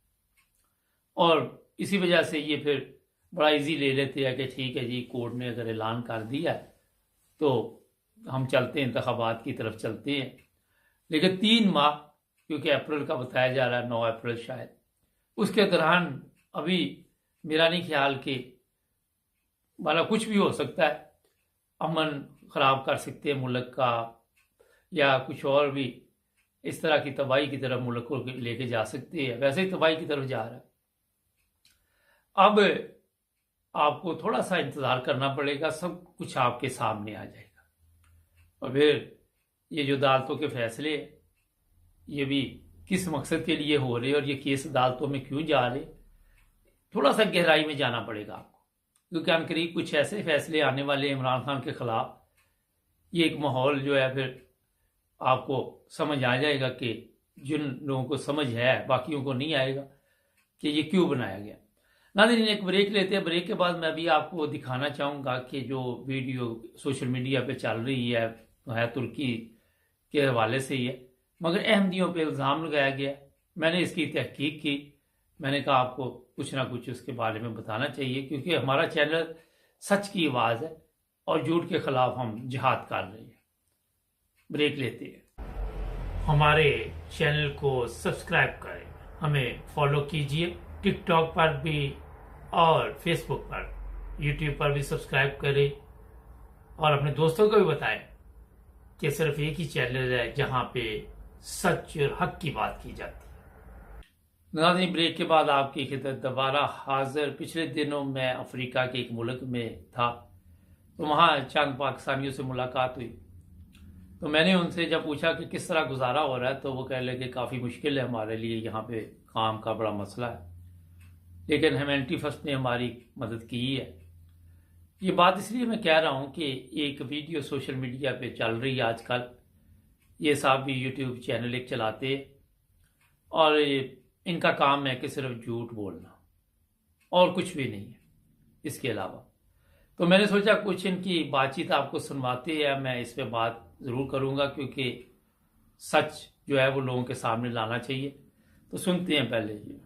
और इसी वजह से ये फिर बड़ा इजी ले लेते हैं कि ठीक है जी कोर्ट ने अगर ऐलान कर दिया तो हम चलते हैं इंतखाबात की तरफ चलते हैं। लेकिन 3 माह क्योंकि अप्रैल का बताया जा रहा है 9 अप्रैल शायद, उसके दौरान अभी मेरा नहीं ख्याल कि वाला कुछ भी हो सकता है। अमन ख़राब कर सकते हैं मुल्क का या कुछ और भी इस तरह की तबाही की तरफ मुल्क को लेके जा सकते हैं, वैसे ही तबाही की तरफ जा रहा है। अब आपको थोड़ा सा इंतज़ार करना पड़ेगा, सब कुछ आपके सामने आ जाएगा। और फिर ये जो अदालतों के फैसले ये भी किस मकसद के लिए हो रहे और ये केस अदालतों में क्यों जा रहे, थोड़ा सा गहराई में जाना पड़ेगा आपको, क्योंकि अनकरीब कुछ ऐसे फैसले आने वाले इमरान खान के खिलाफ। ये एक माहौल जो है फिर आपको समझ आ जाएगा कि जिन लोगों को समझ है बाकियों को नहीं आएगा कि ये क्यों बनाया गया। नाज़रीन एक ब्रेक लेते हैं, ब्रेक के बाद मैं भी आपको दिखाना चाहूँगा कि जो वीडियो सोशल मीडिया पे चल रही है तुर्की के हवाले से ही है, मगर अहमदियों पे इल्ज़ाम लगाया गया। मैंने इसकी तहकीक की, मैंने कहा आपको कुछ ना कुछ उसके बारे में बताना चाहिए क्योंकि हमारा चैनल सच की आवाज़ है और झूठ के खिलाफ हम जिहाद कर रहे हैं। ब्रेक लेते हैं। हमारे चैनल को सब्सक्राइब करें, हमें फॉलो कीजिए, टिकटॉक पर भी और फेसबुक पर, यूट्यूब पर भी सब्सक्राइब करें और अपने दोस्तों को भी बताएं कि सिर्फ एक ही चैनल है जहां पे सच और हक की बात की जाती है। नाज़रीन, ब्रेक के बाद आपकी खिदमत दोबारा हाजिर। पिछले दिनों मैं अफ्रीका के एक मुल्क में था, तो वहाँ चंद पाकिस्तानियों से मुलाकात हुई। तो मैंने उनसे जब पूछा कि किस तरह गुजारा हो रहा है, तो वो कह लगे काफ़ी मुश्किल है हमारे लिए, यहाँ पे काम का बड़ा मसला है, लेकिन ह्यूमैनिटी फर्स्ट ने हमारी मदद की है। ये बात इसलिए मैं कह रहा हूँ कि एक वीडियो सोशल मीडिया पे चल रही है आजकल। ये साहब भी यूट्यूब चैनल एक चलाते हैं और इनका काम है कि सिर्फ झूठ बोलना और कुछ भी नहीं है इसके अलावा। तो मैंने सोचा कुछ इनकी बातचीत आपको सुनवाते हैं। मैं इस पे बात ज़रूर करूँगा क्योंकि सच जो है वो लोगों के सामने लाना चाहिए। तो सुनते हैं पहले ये।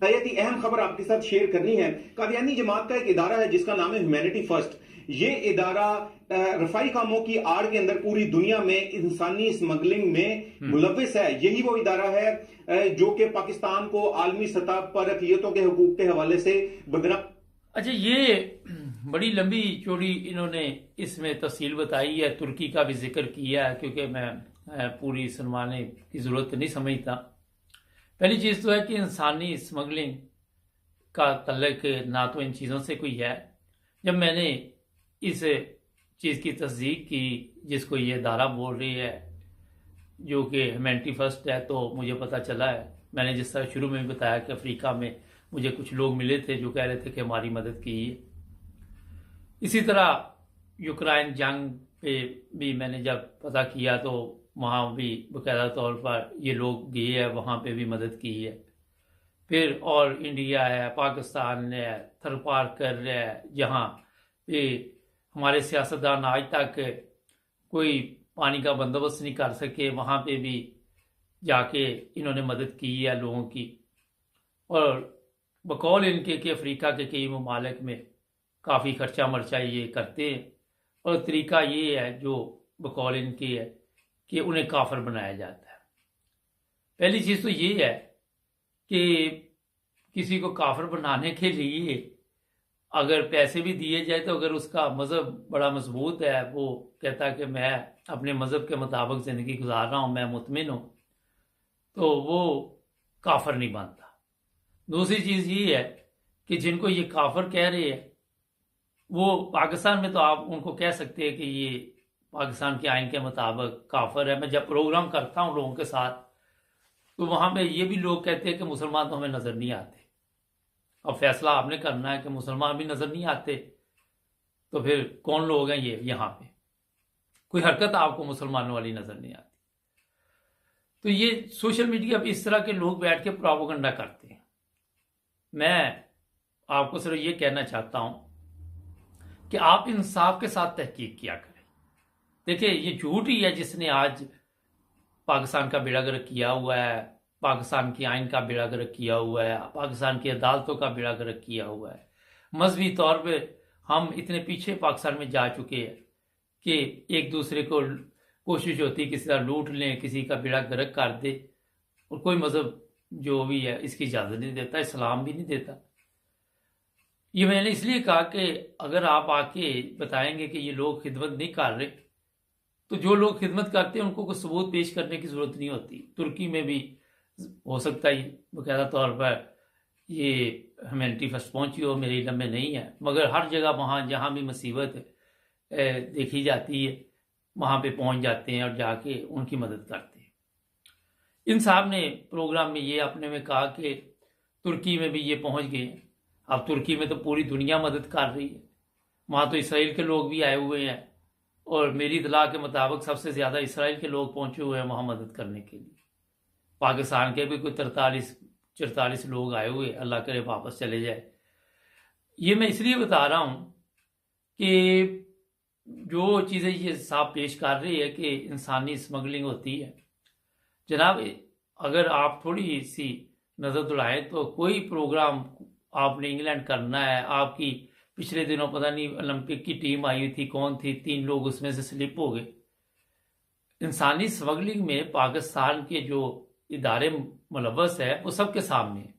ही अहम खबर आपके साथ शेयर करनी है। कादियानी जमात का एक इदारा है जिसका नाम है ह्यूमैनिटी फर्स्ट। ये इदारा रफाई कामों की आड़ के अंदर पूरी दुनिया में इंसानी स्मगलिंग में मुलविस है। यही वो इदारा है जो कि पाकिस्तान को आलमी सतह पर अक़लियतों के हकूक के हवाले से बदनाम। अच्छा, ये बड़ी लंबी चौड़ी इन्होंने इसमें तफसील बताई है। तुर्की का भी जिक्र किया है क्योंकि मैं पूरी सुनवाने की ज़रूरत नहीं समझता। पहली चीज़ तो है कि इंसानी स्मगलिंग का तल्लुक ना तो इन चीज़ों से कोई है। जब मैंने इस चीज़ की तस्दीक की जिसको ये इदारा बोल रही है जो कि ह्यूमैनिटी फर्स्ट है, तो मुझे पता चला है, मैंने जिस तरह शुरू में भी बताया कि अफ्रीका में मुझे कुछ लोग मिले थे जो कह रहे थे कि हमारी मदद की है। इसी तरह यूक्रेन जंग पे भी मैंने जब पता किया तो वहाँ भी बाकायदा तौर पर ये लोग गए हैं, वहाँ पे भी मदद की है। फिर और इंडिया है, पाकिस्तान है, थर पार कर रहा है, जहाँ पे हमारे सियासतदान आज तक कोई पानी का बंदोबस्त नहीं कर सके, वहाँ पे भी जाके इन्होंने मदद की है लोगों की। और बकौल इनके कि अफ्रीका के कई ममालिक में काफ़ी खर्चा मर्चा ये करते हैं और तरीका ये है जो बकौल इनके है कि उन्हें काफिर बनाया जाता है। पहली चीज़ तो ये है कि किसी को काफिर बनाने के लिए अगर पैसे भी दिए जाए तो अगर उसका मज़हब बड़ा मजबूत है, वो कहता है कि मैं अपने मज़हब के मुताबिक ज़िंदगी गुजार रहा हूँ, मैं मुतमिन हूँ, तो वो काफिर नहीं बनता। दूसरी चीज़ ये है कि जिनको ये काफिर कह रहे हैं वो पाकिस्तान में तो आप उनको कह सकते हैं कि ये पाकिस्तान के आइन के मुताबिक काफिर है। मैं जब प्रोग्राम करता हूँ लोगों के साथ तो वहाँ पे ये भी लोग कहते हैं कि मुसलमान तो हमें नज़र नहीं आते। अब फैसला आपने करना है कि मुसलमान भी नज़र नहीं आते तो फिर कौन लोग हैं ये, यहाँ पे कोई हरकत आपको मुसलमानों वाली नज़र नहीं आती। तो ये सोशल मीडिया पे इस तरह के लोग बैठ के प्रोपेगेंडा करते हैं। मैं आपको सिर्फ ये कहना चाहता हूँ कि आप इंसाफ के साथ तहकीक किया करें। देखिए, ये झूठ ही है जिसने आज पाकिस्तान का बेड़ा गर्क किया हुआ है, पाकिस्तान की आइन का बेड़ा गर्क किया हुआ है, पाकिस्तान की अदालतों का बेड़ा गर्क किया हुआ है। मजहबी तौर पे हम इतने पीछे पाकिस्तान में जा चुके हैं कि एक दूसरे को कोशिश होती है किसी तरह लूट लें, किसी का बेड़ा गर्क कर दे, और कोई मजहब जो भी है इसकी इजाज़त नहीं देता, इस्लाम भी नहीं देता। ये मैंने इसलिए कहा कि अगर आप आके बताएंगे कि ये लोग खिदमत नहीं कर रहे तो जो लोग खिदमत करते हैं उनको कोई सबूत पेश करने की ज़रूरत नहीं होती। तुर्की में भी हो सकता है बाकायदा तौर पर ये ह्यूमैनिटी फर्स्ट पहुंची हो, मेरे इल्म में नहीं है, मगर हर जगह वहाँ जहाँ भी मुसीबत देखी जाती है वहाँ पे पहुंच जाते हैं और जाके उनकी मदद करते हैं। इन साहब ने प्रोग्राम में ये अपने में कहा कि तुर्की में भी ये पहुंच गए हैं। अब तुर्की में तो पूरी दुनिया मदद कर रही है, वहाँ तो इसराइल के लोग भी आए हुए हैं और मेरी इतला के मुताबिक सबसे ज़्यादा इसराइल के लोग पहुंचे हुए हैं वहाँ मदद करने के लिए। पाकिस्तान के भी कोई 43-44 लोग आए हुए, अल्लाह करे वापस चले जाए। ये मैं इसलिए बता रहा हूँ कि जो चीज़ें ये साहब पेश कर रही है कि इंसानी स्मगलिंग होती है, जनाब अगर आप थोड़ी सी नज़र दौड़ाएं तो कोई प्रोग्राम आपने इंग्लैंड करना है, आपकी पिछले दिनों पता नहीं ओलंपिक की टीम आई हुई थी, कौन थी, 3 लोग उसमें से स्लिप हो गए। इंसानी स्मगलिंग में पाकिस्तान के जो इदारे मुलव्वस है वो सबके सामने है।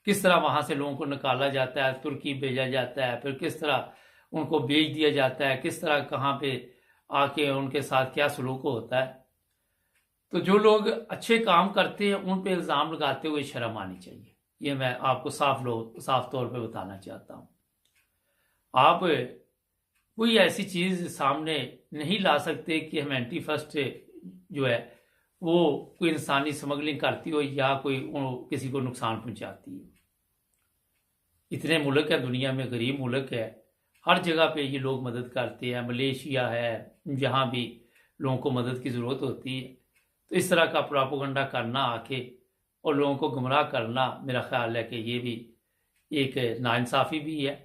किस तरह वहाँ से लोगों को निकाला जाता है, तुर्की भेजा जाता है, फिर किस तरह उनको बेच दिया जाता है, किस तरह कहाँ पे आके उनके साथ क्या सलूक होता है। तो जो लोग अच्छे काम करते हैं उन पे इल्ज़ाम लगाते हुए शर्म आनी चाहिए। ये मैं आपको साफ तौर पे बताना चाहता हूँ। आप कोई ऐसी चीज़ सामने नहीं ला सकते कि ह्यूमैनिटी फर्स्ट जो है वो कोई इंसानी स्मगलिंग करती हो या कोई किसी को नुकसान पहुंचाती है। इतने मुल्क है दुनिया में, गरीब मुल्क है, हर जगह पे ये लोग मदद करते हैं। मलेशिया है, जहाँ भी लोगों को मदद की ज़रूरत होती है। तो इस तरह का प्रोपेगेंडा करना आके और लोगों को गुमराह करना, मेरा ख्याल है कि ये भी एक नाइंसाफ़ी भी है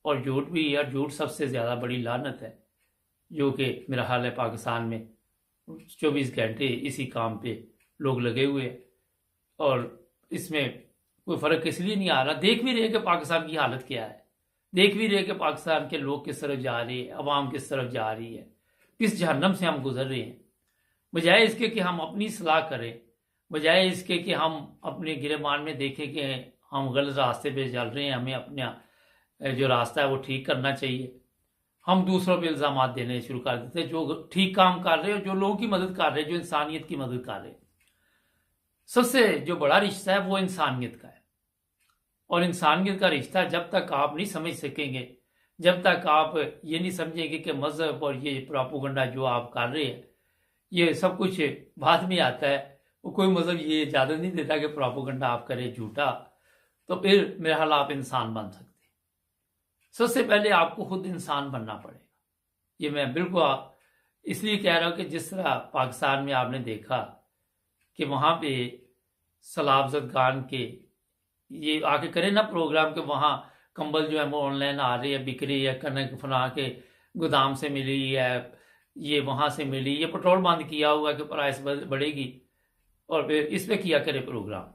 और झूठ भी है। और झूठ सबसे ज़्यादा बड़ी लानत है, जो कि मेरा ख्याल है पाकिस्तान में 24 घंटे इसी काम पे लोग लगे हुए हैं। और इसमें कोई फ़र्क इसलिए नहीं आ रहा, देख भी रहे कि पाकिस्तान की हालत क्या है, देख भी रहे कि पाकिस्तान के लोग किस तरफ जा रहे हैं, अवाम किस तरफ जा रही है, किस जहन्नम से हम गुजर रहे हैं। बजाय इसके कि हम अपनी सलाह करें, बजाय इसके कि हम अपने गिरेबान में देखें कि हम गलत रास्ते पे चल रहे हैं, हमें अपना जो रास्ता है वो ठीक करना चाहिए, हम दूसरों पे इल्ज़ाम देने शुरू कर देते हैं। जो ठीक काम कर रहे हैं, जो लोगों की मदद कर रहे हैं, जो इंसानियत की मदद कर रहे हैं। सबसे जो बड़ा रिश्ता है वो इंसानियत का है। और इंसानियत का रिश्ता जब तक आप नहीं समझ सकेंगे, जब तक आप ये नहीं समझेंगे कि मज़हब और ये प्रोपेगेंडा जो आप कर रहे हैं ये सब कुछ बाद में आता है, वो कोई मज़हब ये इजाज़त नहीं देता कि प्रोपेगेंडा आप करें झूठा, तो फिर मेरा ख्याल आप इंसान बन सकते। सबसे पहले आपको खुद इंसान बनना पड़ेगा। ये मैं बिल्कुल इसलिए कह रहा हूँ कि जिस तरह पाकिस्तान में आपने देखा कि वहाँ पे सलाबजद खान के ये आके करें ना प्रोग्राम के वहाँ कंबल जो है वो ऑनलाइन आ रही है, बिक रही है, कनक फना के गोदाम से मिली है, ये वहाँ से मिली, ये पेट्रोल बंद किया हुआ है कि प्राइस बढ़ेगी, और फिर इस पर किया करे प्रोग्राम,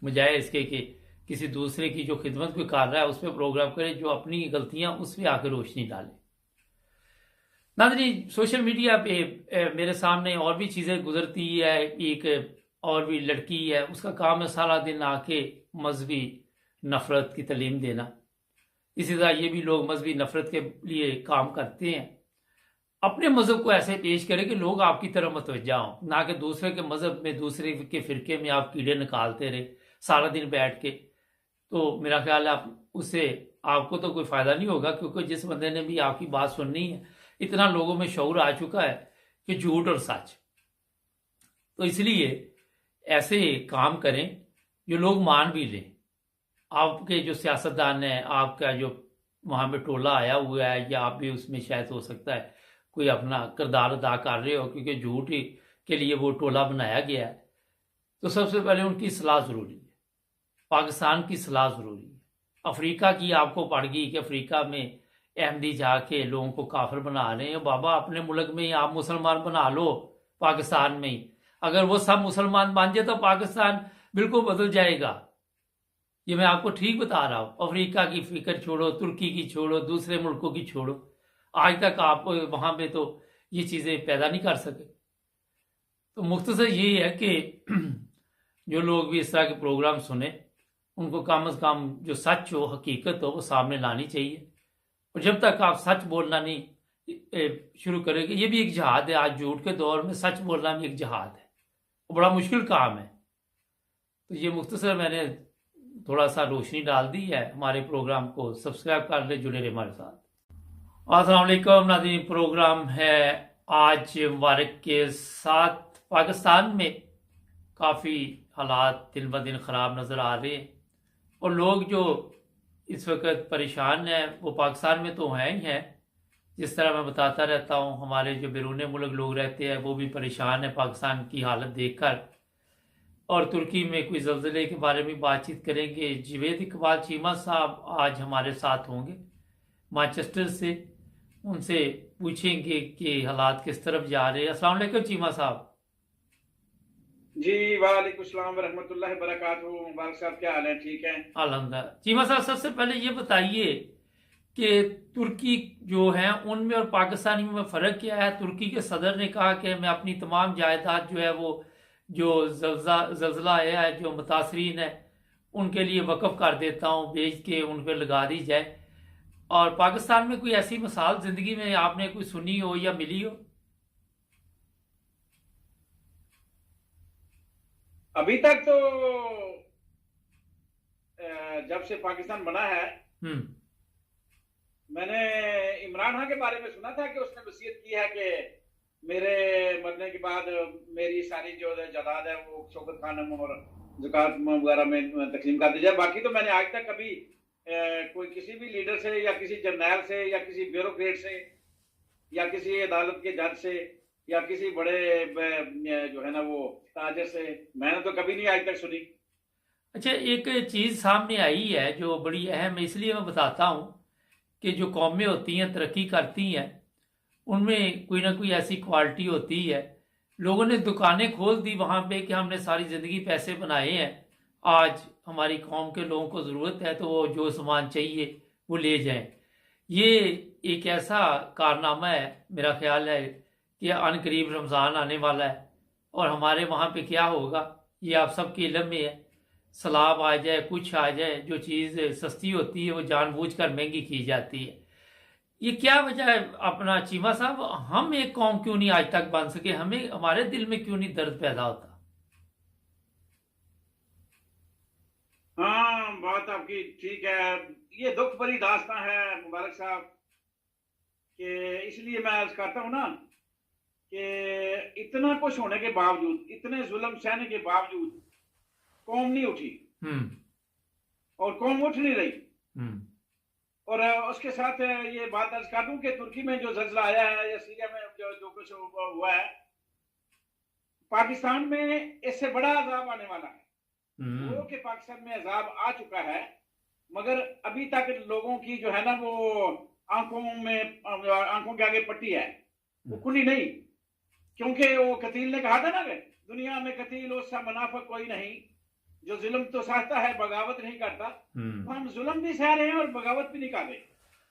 बजाय इसके कि किसी दूसरे की जो खिदमत कोई कर रहा है उस पर प्रोग्राम करे, जो अपनी गलतियां उस पर आकर रोशनी डाले। नाज़रीन, सोशल मीडिया पे मेरे सामने और भी चीज़ें गुजरती है। एक और भी लड़की है, उसका काम है सारा दिन आके मजहबी नफरत की तालीम देना। इसी तरह ये भी लोग मजहबी नफरत के लिए काम करते हैं। अपने मजहब को ऐसे पेश करें कि लोग आपकी तरफ मतवज्जा हों, ना कि दूसरे के मजहब में, दूसरे के फिरके में आप कीड़े निकालते रहे सारा दिन बैठ के। तो मेरा ख्याल है उससे आपको तो कोई फ़ायदा नहीं होगा, क्योंकि जिस बंदे ने भी आपकी बात सुननी है, इतना लोगों में शऊर आ चुका है कि झूठ और सच। तो इसलिए ऐसे काम करें जो लोग मान भी लें। आपके जो सियासतदान हैं, आपका जो वहाँ पे टोला आया हुआ है, या आप भी उसमें शायद हो सकता है कोई अपना किरदार अदा कर रहे हो, क्योंकि झूठ के लिए वो टोला बनाया गया है। तो सबसे पहले उनकी सलाह ज़रूरी है, पाकिस्तान की सलाह ज़रूरी है। अफ्रीका की आपको पड़ गई कि अफ्रीका में अहमदी जाके लोगों को काफिर बना रहे हैं। बाबा, अपने मुल्क में ही आप मुसलमान बना लो, पाकिस्तान में ही। अगर वो सब मुसलमान बन जाए तो पाकिस्तान बिल्कुल बदल जाएगा। ये मैं आपको ठीक बता रहा हूँ। अफ्रीका की फिक्र छोड़ो, तुर्की की छोड़ो, दूसरे मुल्कों की छोड़ो, आज तक आप वहाँ पे तो ये चीज़ें पैदा नहीं कर सके। तो मुख्तसर यही है कि जो लोग भी इस तरह के प्रोग्राम सुने, उनको कम अज़ कम जो सच हो, हकीकत हो, वो सामने लानी चाहिए। और जब तक आप सच बोलना नहीं शुरू करेंगे, ये भी एक जहाद है। आज झूठ के दौर में सच बोलना भी एक जहाद है, वो बड़ा मुश्किल काम है। तो ये मुख्तसर मैंने थोड़ा सा रोशनी डाल दी है। हमारे प्रोग्राम को सब्सक्राइब कर ले, जुड़े रहे हमारे साथ। अस्सलाम वालेकुम नाज़रीन, प्रोग्राम है आज मुबारक के साथ। पाकिस्तान में काफ़ी हालात दिन ब दिन ख़राब नज़र आ रहे हैं, और लोग जो इस वक्त परेशान हैं वो पाकिस्तान में तो हैं ही हैं। जिस तरह मैं बताता रहता हूँ, हमारे जो बैरून मुल्क लोग रहते हैं वो भी परेशान हैं पाकिस्तान की हालत देखकर। और तुर्की में कोई ज़लज़ले के बारे में बातचीत करेंगे। जावेद इकबाल चीमा साहब आज हमारे साथ होंगे मैनचेस्टर से, उनसे पूछेंगे कि हालात किस तरफ जा रहे हैं। अस्सलाम वालेकुम चीमा साहब। जी वालेकुम सलाम रहमतुल्लाहि बरकातहू। मुबारक साहब, क्या हाल है? ठीक है अल्हम्दुलिल्लाह। चीमा साहब, सबसे पहले ये बताइए कि तुर्की जो है उनमें और पाकिस्तानी में फ़र्क क्या है? तुर्की के सदर ने कहा कि मैं अपनी तमाम जायदाद जो है वो जो जल्ज़ला आया है, जो मुतासरीन है, उनके लिए वक्फ कर देता हूँ, बेच के उन पर लगा दी जाए। और पाकिस्तान में कोई ऐसी मिसाल जिंदगी में आपने कोई सुनी हो या मिली हो? अभी तक तो जब से पाकिस्तान बना है, मैंने इमरान खान के बारे में सुना था कि उसने वसीयत की है कि मेरे मरने के बाद मेरी सारी जो जायदाद है वो शौकत खानम और ज़कात वगैरह में तकसीम कर दी जाए। बाकी तो मैंने आज तक कभी कोई किसी भी लीडर से या किसी जर्नैल से या किसी ब्यूरोक्रेट से या किसी अदालत के जज से या किसी बड़े जो है ना वो ताजर से मैंने तो कभी नहीं आज तक सुनी। अच्छा, एक चीज़ सामने आई है जो बड़ी अहम है, इसलिए मैं बताता हूँ कि जो कौमें होती हैं तरक्की करती हैं उनमें कोई ना कोई ऐसी क्वालिटी होती है। लोगों ने दुकानें खोल दी वहाँ पे कि हमने सारी ज़िंदगी पैसे बनाए हैं, आज हमारी कौम के लोगों को ज़रूरत है तो वो जो सामान चाहिए वो ले जाएं। ये एक ऐसा कारनामा है, मेरा ख्याल है कि अनकरीब रमज़ान आने वाला है और हमारे वहाँ पे क्या होगा ये आप सबके इल्म में है। सलाब आ जाए, कुछ आ जाए, जो चीज़ सस्ती होती है वो जानबूझकर महंगी की जाती है। ये क्या वजह है अपना चीमा साहब, हम एक कौम क्यों नहीं आज तक बन सके? हमें हमारे दिल में क्यों नहीं दर्द पैदा होता? हाँ, बात आपकी ठीक है। ये दुख भरी दास्तां है मुबारक साहब कि इसलिए मैं अर्ज करता हूँ ना कि इतना कुछ होने के बावजूद, इतने जुल्म सहने के बावजूद कौम नहीं उठी और कौम उठ नहीं रही। और उसके साथ ये बात अर्ज कर दूं कि तुर्की में जो जल्जला आया है या सीरिया में जो कुछ हुआ है, पाकिस्तान में इससे बड़ा अजाब आने वाला है। वो कि पाकिस्तान में अजाब आ चुका है मगर अभी तक लोगों की जो है ना वो आंखों के आगे पट्टी है, वो खुली नहीं। क्योंकि वो कतील ने कहा था ना कि दुनिया में कतील उसका मुनाफिक कोई नहीं, जो जुल्म तो सहता है बगावत नहीं करता। तो हम जुल्म भी सह रहे हैं और बगावत भी नहीं कर रहे।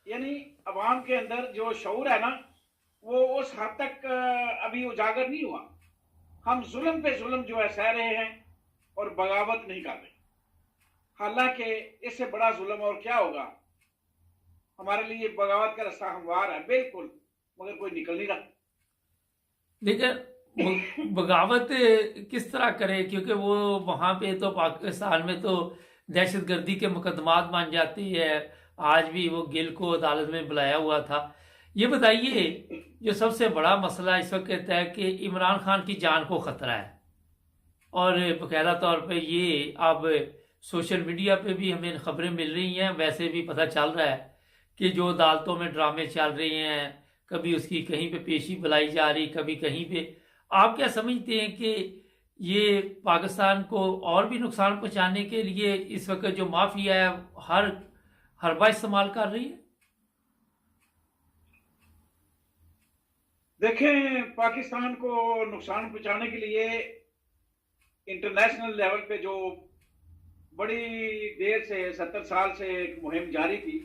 यानी अवाम के अंदर जो शऊर है ना वो उस हद तक अभी उजागर नहीं हुआ। हम जुल्म पे जुल्म जो है सह रहे हैं और बगावत नहीं कर रहे। हालांकि इससे बड़ा जुल्म और क्या होगा। हमारे लिए बगावत का रास्ता हमवार है बिल्कुल, मगर कोई निकल नहीं रहा। लेकिन बगावत किस तरह करे, क्योंकि वो वहाँ पे तो पाकिस्तान में तो दहशतगर्दी के मुकदमात बन जाती है। आज भी वो गिल को अदालत में बुलाया हुआ था। ये बताइए, जो सबसे बड़ा मसला इस वक्त कहता है कि इमरान खान की जान को ख़तरा है और बाकायदा तौर पे ये अब सोशल मीडिया पे भी हमें खबरें मिल रही हैं, वैसे भी पता चल रहा है कि जो अदालतों में ड्रामे चल रहे हैं, कभी उसकी कहीं पे पेशी बुलाई जा रही, कभी कहीं पे। आप क्या समझते हैं कि ये पाकिस्तान को और भी नुकसान पहुंचाने के लिए इस वक्त जो माफिया है हर हरबा इस्तेमाल कर रही है? देखें, पाकिस्तान को नुकसान पहुंचाने के लिए इंटरनेशनल लेवल पे जो बड़ी देर से 70 साल से एक मुहिम जारी थी,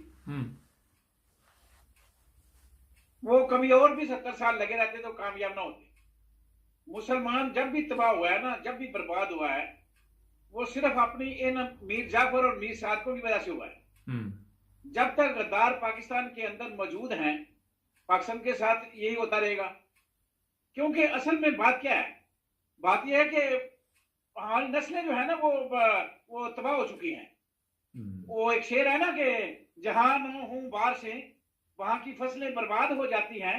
वो कभी और भी 70 साल लगे रहते तो कामयाब ना होते। मुसलमान जब भी तबाह हुआ है ना, जब भी बर्बाद हुआ है, वो सिर्फ अपनी इन मीर जाफर और मीर सादकों की वजह से हुआ है। जब तक गद्दार पाकिस्तान के अंदर मौजूद हैं, पाकिस्तान के साथ यही होता रहेगा। क्योंकि असल में बात क्या है, बात यह है कि हमारी नस्लें जो है ना वो तबाह हो चुकी हैं। वो एक शेर है ना कि जहां न हूं बार से वहां की फसलें बर्बाद हो जाती हैं।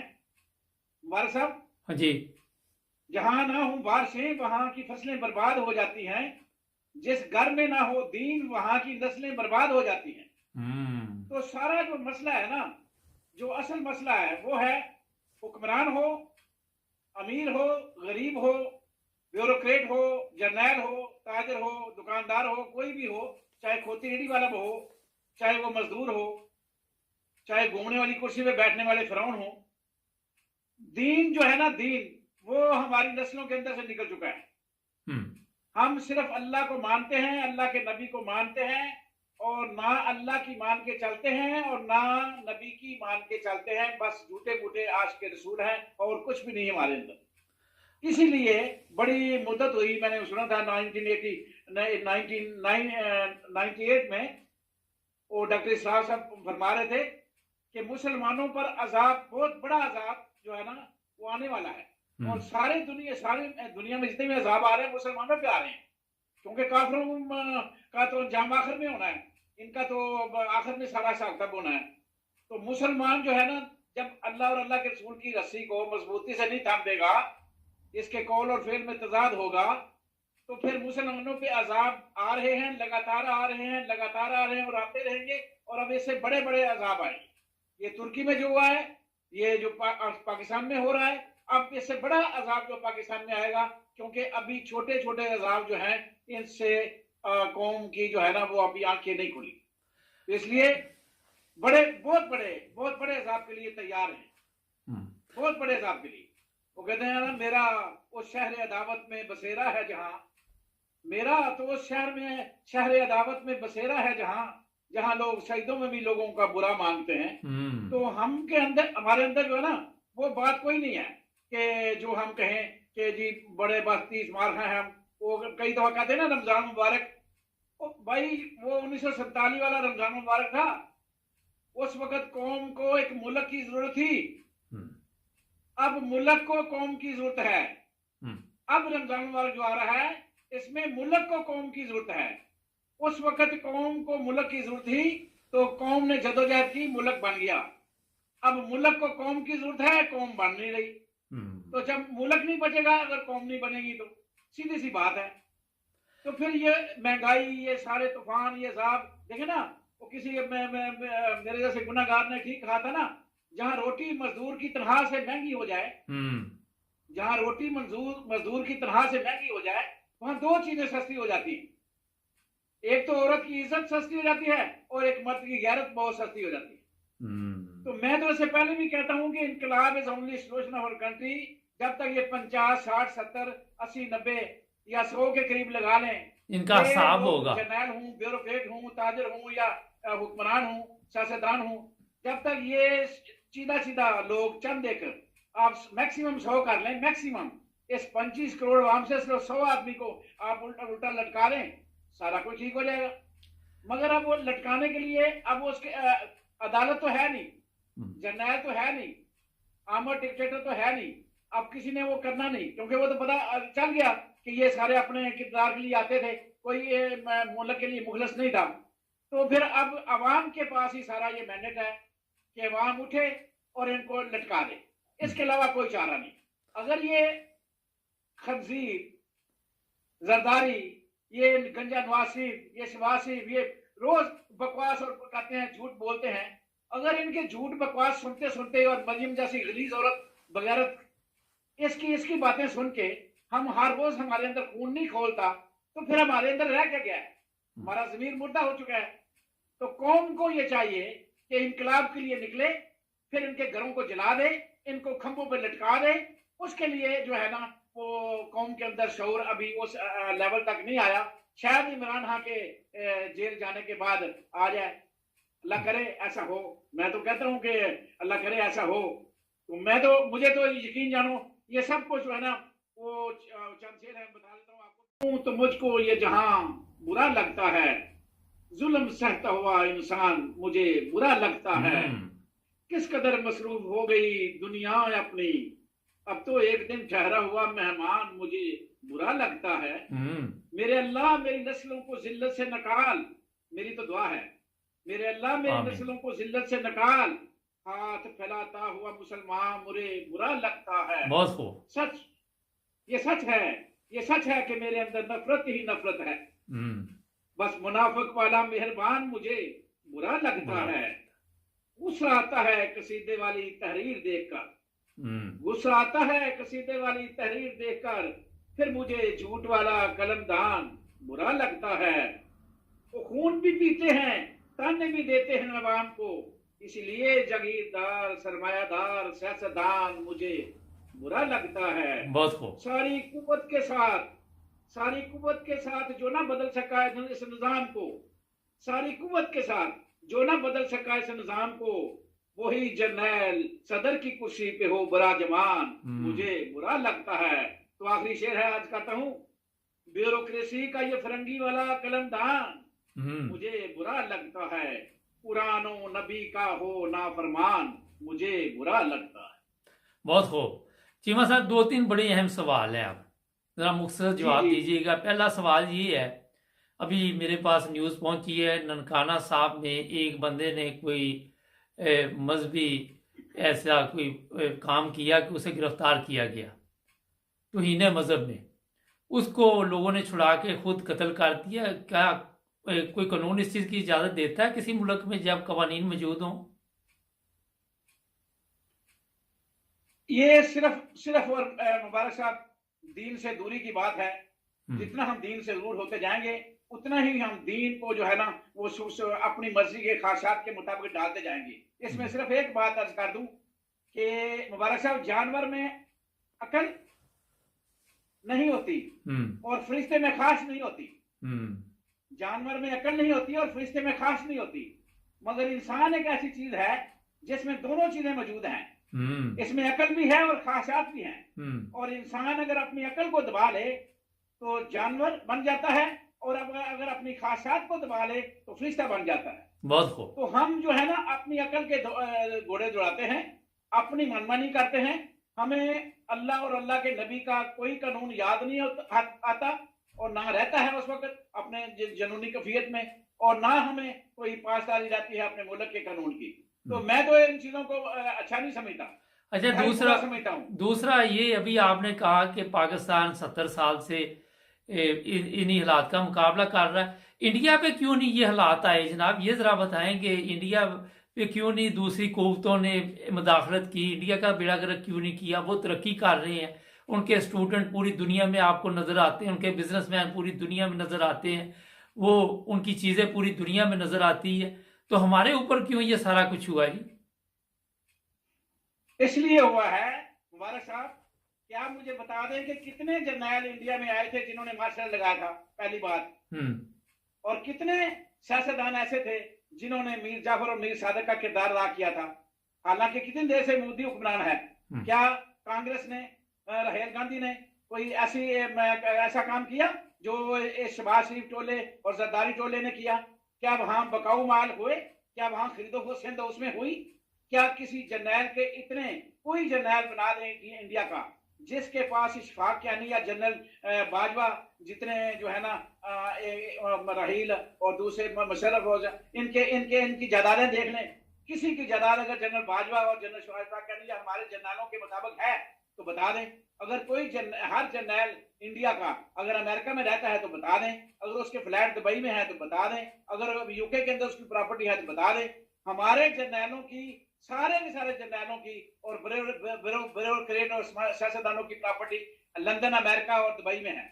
बार साहब, हाँ जी। जहां ना हूं बार से वहां की फसलें बर्बाद हो जाती हैं, जिस घर में ना हो दीन वहां की नस्लें बर्बाद हो जाती हैं। तो सारा जो मसला है ना, जो असल मसला है वो है हुक्मरान हो, अमीर हो, गरीब हो, ब्यूरोक्रेट हो, जर्नैल हो, ताजर हो, दुकानदार हो, कोई भी हो, चाहे खोती रेडी वाला हो, चाहे वो मजदूर हो, चाहे घूमने वाली कुर्सी पे बैठने वाले फिरौन हो। दीन जो है ना, दीन वो हमारी नस्लों के अंदर से निकल चुका है। हम सिर्फ अल्लाह को मानते हैं, अल्लाह के नबी को मानते हैं और ना अल्लाह की मान के चलते हैं और ना नबी की मान के चलते हैं। बस झूठे मूठे आशिक के रसूल हैं और कुछ भी नहीं हमारे अंदर। इसीलिए बड़ी मुद्दत हुई, मैंने सुना था 1998 में वो डॉक्टर इस्लाम साहब फरमा रहे थे कि मुसलमानों पर अजाब, बहुत बड़ा अजाब जो है ना वो आने वाला है। और सारी दुनिया में जितने भी अजाब आ रहे हैं मुसलमानों पे आ रहे हैं, क्योंकि काफिरों का तो अंजाम आखिर में होना है, इनका तो आखिर में सारा हिसाब तब होना है। तो मुसलमान जो है ना, जब अल्लाह और अल्लाह के रसूल की रस्सी को मजबूती से नहीं थाम देगा, इसके कौल और फेल में तजाद होगा, तो फिर मुसलमानों पे अजाब आ रहे हैं, लगातार आ रहे हैं, लगातार आ रहे हैं और आते रहेंगे। और अब इससे बड़े बड़े अजाब आएंगे। ये तुर्की में जो हुआ है, ये जो पाकिस्तान में हो रहा है, अब इससे बड़ा अजाब जो पाकिस्तान में आएगा, क्योंकि अभी छोटे छोटे अजाब जो हैं इनसे कौम की जो है ना वो अभी आंखें नहीं खुली। तो इसलिए बहुत बड़े अजाब के लिए तैयार हैं, बहुत बड़े अजाब के लिए। वो कहते हैं ना, मेरा उस शहर अदावत में बसेरा है जहां, मेरा तो उस शहर अदावत में बसेरा है जहां लोग शहीदों में भी लोगों का बुरा मानते हैं। तो हमारे अंदर जो है ना वो बात कोई नहीं है कि जो हम कहें कि जी बड़े बस्ती इस्मार हैं हम। वो कई दफा कहते हैं ना रमजान मुबारक, भाई वो 1947 वाला रमजान मुबारक था। उस वक्त कौम को एक मुल्क की जरूरत थी, अब मुल्क को कौम की जरूरत है। अब रमजान मुबारक जो आ रहा है इसमें मुल्क को कौम की जरूरत है। उस वक्त कौम को मुल्क की जरूरत थी, तो कौम ने जदोजहद की, मुल्क बन गया। अब मुल्क को कौम की जरूरत है, कौम बन नहीं रही। तो जब मुल्क नहीं बचेगा, अगर कौम नहीं बनेगी, तो सीधी सी बात है। तो फिर ये महंगाई, ये सारे तूफान, ये अजाब देखे ना, वो किसी मेरे जैसे गुनाहगार ने ठीक कहा था ना, जहां रोटी मजदूर की तनख्वाह से महंगी हो जाए, जहां रोटी मजदूर की तनख्वाह से महंगी हो जाए, वहां दो चीजें सस्ती हो जाती हैं। एक तो औरत की इज्जत सस्ती हो जाती है और एक मर्द की गैरत बहुत सस्ती हो जाती है। तो मैं तो इससे पहले भी कहता हूं कि इनकलाब is only solution of our country. जब तक ये 50, 60, 70, 80, 90 या 100 के करीब लगा लें, इनका हिसाब होगा। जर्नैल हूं, ब्यूरोक्रेट हूं, ताजर हूं या हुक्मरान हूं, सियासतदान हूं, जब तक ये सीधा लोग चंद देकर आप मैक्सिमम 100 कर लें, मैक्सिमम इस 25 करोड़ आवाम से सिर्फ 100 आदमी को आप उल्टा लटका लें, सारा कुछ ठीक हो जाएगा। मगर अब वो लटकाने के लिए अब उसके अदालत तो है नहीं, जर्नैल तो है नहीं, आमर डिक्टेटर तो है नहीं। अब किसी ने वो करना नहीं, क्योंकि वो तो पता चल गया कि ये सारे अपने किरदार के लिए आते थे, कोई मुल्क के लिए मुखलस नहीं था। तो फिर अब अवाम के पास ही सारा ये मैंडेट है कि अवाम उठे और इनको लटका दे, इसके अलावा कोई चारा नहीं। अगर ये खंजीर, जरदारी, ये गंजा नवासिब, ये शवासिब, ये रोज बकवास और कहते हैं, झूठ बोलते हैं, अगर इनके झूठ बकवास सुनते सुनते और मरियम जैसी गलीज औरत बगैरत इसकी बातें सुन के हम हर रोज हमारे अंदर खून नहीं खोलता, तो फिर हमारे अंदर रह क्या गया है? हमारा जमीर मुर्दा हो चुका है। तो कौम को ये चाहिए कि इनकलाब के लिए निकले, फिर इनके घरों को जला दे, इनको खंभों पर लटका दे। उसके लिए जो है ना वो कौम के अंदर शऊर अभी उस लेवल तक नहीं आया। शायद इमरान खान के जेल जाने के बाद आ जाए, अल्लाह करे ऐसा हो। मैं तो कहता हूं कि अल्लाह करे ऐसा हो। तो मुझे तो यकीन जानो, ये सब कुछ जो है ना वो चंद शेर है, बता देता हूँ आपको। तो मुझको ये जहां बुरा लगता है, जुल्म सहता हुआ इंसान मुझे बुरा लगता है। किस कदर मसरूफ हो गई दुनिया अपनी, अब तो एक दिन ठहरा हुआ मेहमान मुझे बुरा लगता है। मेरे अल्लाह मेरी नस्लों को जिल्लत से निकाल, मेरी तो दुआ है, मेरे अल्लाह मेरी नस्लों को जिल्लत से निकाल। हाथ फैलाता हुआ मुसलमान मुझे बुरा लगता है। बहुत खूब। सच, ये सच है कि मेरे अंदर नफरत ही नफरत है। बस मुनाफिक वाला मेहरबान मुझे बुरा लगता है। गुस्सा आता है कसीदे वाली तहरीर देखकर, गुस्सा आता है कसीदे वाली तहरीर देखकर, फिर मुझे झूठ वाला कलमदान बुरा लगता है। वो खून भी पीते हैं, ताने भी देते हैं अवाम को, इसलिए जागीरदार सरमायादार सियासतदान मुझे बुरा लगता है। बहुत खूब। सारी कुव्वत के साथ जो ना बदल सका है इस निजाम को, सारी कुव्वत के साथ जो ना बदल सका इस निजाम को, वही जर्नैल सदर की कुर्सी पे हो बड़ा जवान मुझे बुरा लगता है। तो आखिरी शेर है आज कहता हूं, ब्यूरोक्रेसी का ये फरंगी वाला कलमदान मुझे बुरा लगता है। पुरानो नबी का हो नाफरमान, मुझे बुरा लगता है। बहुत खूब चीमा साहब, दो तीन बड़े अहम सवाल हैं, आप जरा मुख्तसर जवाब दीजिएगा। पहला सवाल ये है, अभी मेरे पास न्यूज़ पहुंची है, ननकाना साहब में एक बंदे ने कोई मजहबी ऐसा कोई काम किया कि उसे गिरफ्तार किया गया तौहीन मजहब में, उसको लोगों ने छुड़ा के खुद कत्ल कर दिया। क्या कोई कानून इस चीज की इजाजत देता है किसी मुल्क में जब कवानीन मौजूद हों? ये सिर्फ और मुबारक साहब दीन से दूरी की बात है। जितना हम दीन से दूर होते जाएंगे उतना ही हम दीन को जो है ना वो अपनी मर्जी के ख्वाहिशात के मुताबिक डालते जाएंगे। इसमें सिर्फ एक बात अर्ज कर दूं कि मुबारक साहब, जानवर में अकल नहीं होती और फरिश्ते में ख्वाहिश नहीं होती। जानवर में अकल नहीं होती और फरिश्ते में ख्वाहिश नहीं होती, मगर इंसान एक ऐसी चीज है जिसमें दोनों चीजें मौजूद हैं। इसमें अकल भी है और ख्वाहिशात भी हैं। और इंसान अगर अपनी अकल को दबा ले तो जानवर बन जाता है, और अगर अपनी ख्वाहिशात को दबा ले तो फरिश्ता बन जाता है। बहुत खूब। तो हम जो है ना अपनी अकल के घोड़े दौड़ाते हैं, अपनी मनमानी करते हैं। हमें अल्लाह और अल्लाह के नबी का कोई कानून याद नहीं आता और ना रहता है उस वक्त अपने जनूनी कफियत में, और ना हमें कोई पासदारी रहती है अपने मुल्क के कानून की। तो मैं तो इन चीजों को अच्छा नहीं समझता। अच्छा, दूसरा ये अभी आपने कहा कि पाकिस्तान 70 साल से इन्हीं हालात का मुकाबला कर रहा है। इंडिया पे क्यों नहीं ये हालात आए जनाब? ये जरा बताएं कि इंडिया पे क्यों नहीं दूसरी कुव्वतों ने मुदाखलत की, इंडिया का बेड़ा गर्क क्यों नहीं किया? वो तरक्की कर रहे हैं, उनके स्टूडेंट पूरी दुनिया में आपको नजर आते हैं, उनके बिजनेसमैन पूरी दुनिया में नजर आते हैं, वो उनकी चीजें पूरी दुनिया में नजर आती है। तो हमारे ऊपर क्यों ये सारा कुछ हुआ जी? इसलिए हुआ है मुबारक साहब, क्या आप मुझे बता दें कि कितने जर्नैल इंडिया में आए थे जिन्होंने मार्शल लगाया था, पहली बात, और कितने सियासतदान ऐसे थे जिन्होंने मीर जाफर और मीर सादिक का किरदार अदा किया था? हालांकि कितनी देर से मोदी हुक्मरान है। क्या कांग्रेस ने, राहुल गांधी ने कोई ऐसा काम किया जो शहबाज शरीफ टोले और जरदारी टोले ने किया? क्या वहां बकाऊ माल हुए? क्या वहां खरीदो फरोख्त उसमें हुई? क्या किसी जर्नैल के इतने कोई जर्नैल बना दें इंडिया का जिसके पास इशफाक यानी या जनरल बाजवा जितने जो है ना राहील और दूसरे मुशर्रफ इनकी जायदादें देख लें। किसी की जायदाद अगर जनरल बाजवा और जनरल इशफाक यानी हमारे जर्नैलों के मुताबिक है तो बता दें। अगर कोई हर जर्नैल इंडिया का अगर अमेरिका में रहता है तो बता दें, अगर उसके फ्लैट दुबई में है तो बता दें, अगर यूके के अंदर उसकी प्रॉपर्टी है तो बता दें। हमारे जर्नैलों की, सारे के सारे जर्नैलों की और ब्यूरोक्रेट और सियासतदानों की प्रॉपर्टी लंदन, अमेरिका और दुबई में है।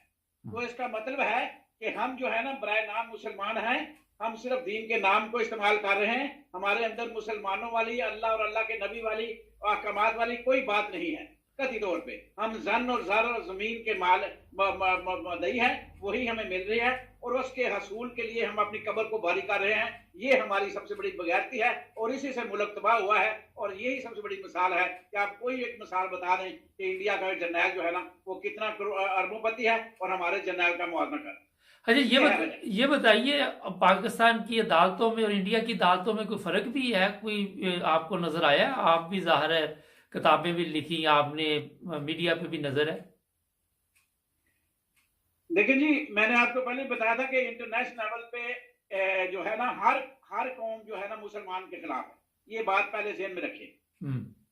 तो इसका मतलब है कि हम जो है ना बराए नाम मुसलमान हैं, हम सिर्फ दीन के नाम को इस्तेमाल कर रहे हैं। हमारे अंदर मुसलमानों वाली, अल्लाह और अल्लाह के नबी वाली अहकामात वाली कोई बात नहीं है कतई तौर पे। हम जन और ज़र और जमीन के माल मदई है, वही हमें मिल रही है और उसके हसूल के लिए हम अपनी कब्र को भारी कर रहे हैं। ये हमारी सबसे बड़ी बगैरती है और इसी से मुल्क तबाह हुआ है। और यही सबसे बड़ी मिसाल है कि आप कोई एक मिसाल बता दें कि इंडिया का जर्नैल जो है ना वो कितना अरबोपति है और हमारे जर्नैल का मुआवजा कर। अच्छा, ये बताइए, पाकिस्तान की अदालतों में और इंडिया की अदालतों में कोई फर्क भी है? कोई आपको नजर आया? आप भी जाहिर है किताबें भी लिखी आपने, मीडिया पे भी नजर है। देखिए जी, मैंने आपको पहले बताया था कि इंटरनेशनल लेवल पे जो है ना हर कौम जो है ना मुसलमान के खिलाफ है। ये बात पहले ज़हन में रखें।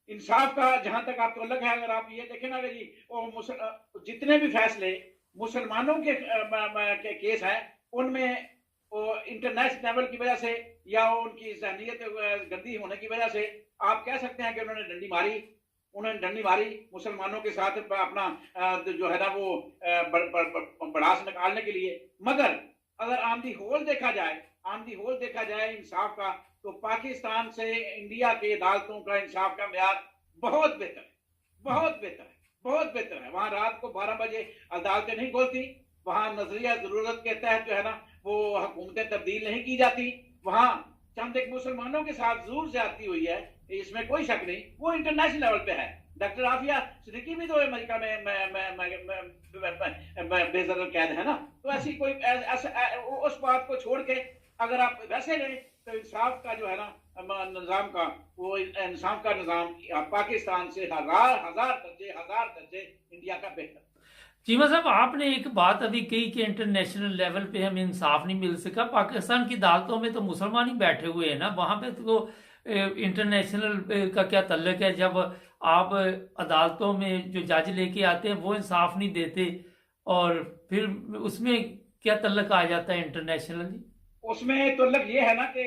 इंसाफ का जहां तक आप तल्लुक है, अगर आप ये देखें ना जी, वो जितने भी फैसले मुसलमानों के केस हैं उनमें इंटरनेशनल लेवल की वजह से या उनकी ज़हनियत गंदी होने की वजह से आप कह सकते हैं कि उन्होंने डंडी मारी मुसलमानों के साथ अपना जो है ना वो बड़ास निकालने के लिए। मगर अगर ऑन दी होल देखा जाए इंसाफ का, तो पाकिस्तान से इंडिया के अदालतों का इंसाफ का मेयार बहुत बेहतर है। वहां रात को 12 बजे अदालतें नहीं खुलती, वहां नजरिया जरूरत के तहत जो है ना वो हुकूमतें तब्दील नहीं की जाती। वहां चंद एक मुसलमानों के साथ जरूर ज्यादती हुई है, इसमें कोई शक नहीं, वो इंटरनेशनल लेवल पे है। डॉक्टर आफिया सिद्दीकी भी तो अमेरिका में बेजर कैद है ना। तो ऐसी कोई उस बात को छोड़ के अगर आप वैसे लें तो इंसाफ का जो है ना निजाम का, वो इंसाफ का निजाम पाकिस्तान से हजार दर्जे इंडिया का बेहतर। चीमा साहब, आपने एक बात अभी कही कि इंटरनेशनल लेवल पे हमें इंसाफ नहीं मिल सका। पाकिस्तान की अदालतों में तो मुसलमान ही बैठे हुए हैं ना, वहां पे तो इंटरनेशनल का क्या तल्लुक है? जब आप अदालतों में जो जज लेके आते हैं वो इंसाफ नहीं देते, और फिर उसमें क्या तल्लुक आ जाता है इंटरनेशनल? उसमें तल्लुक ये है ना कि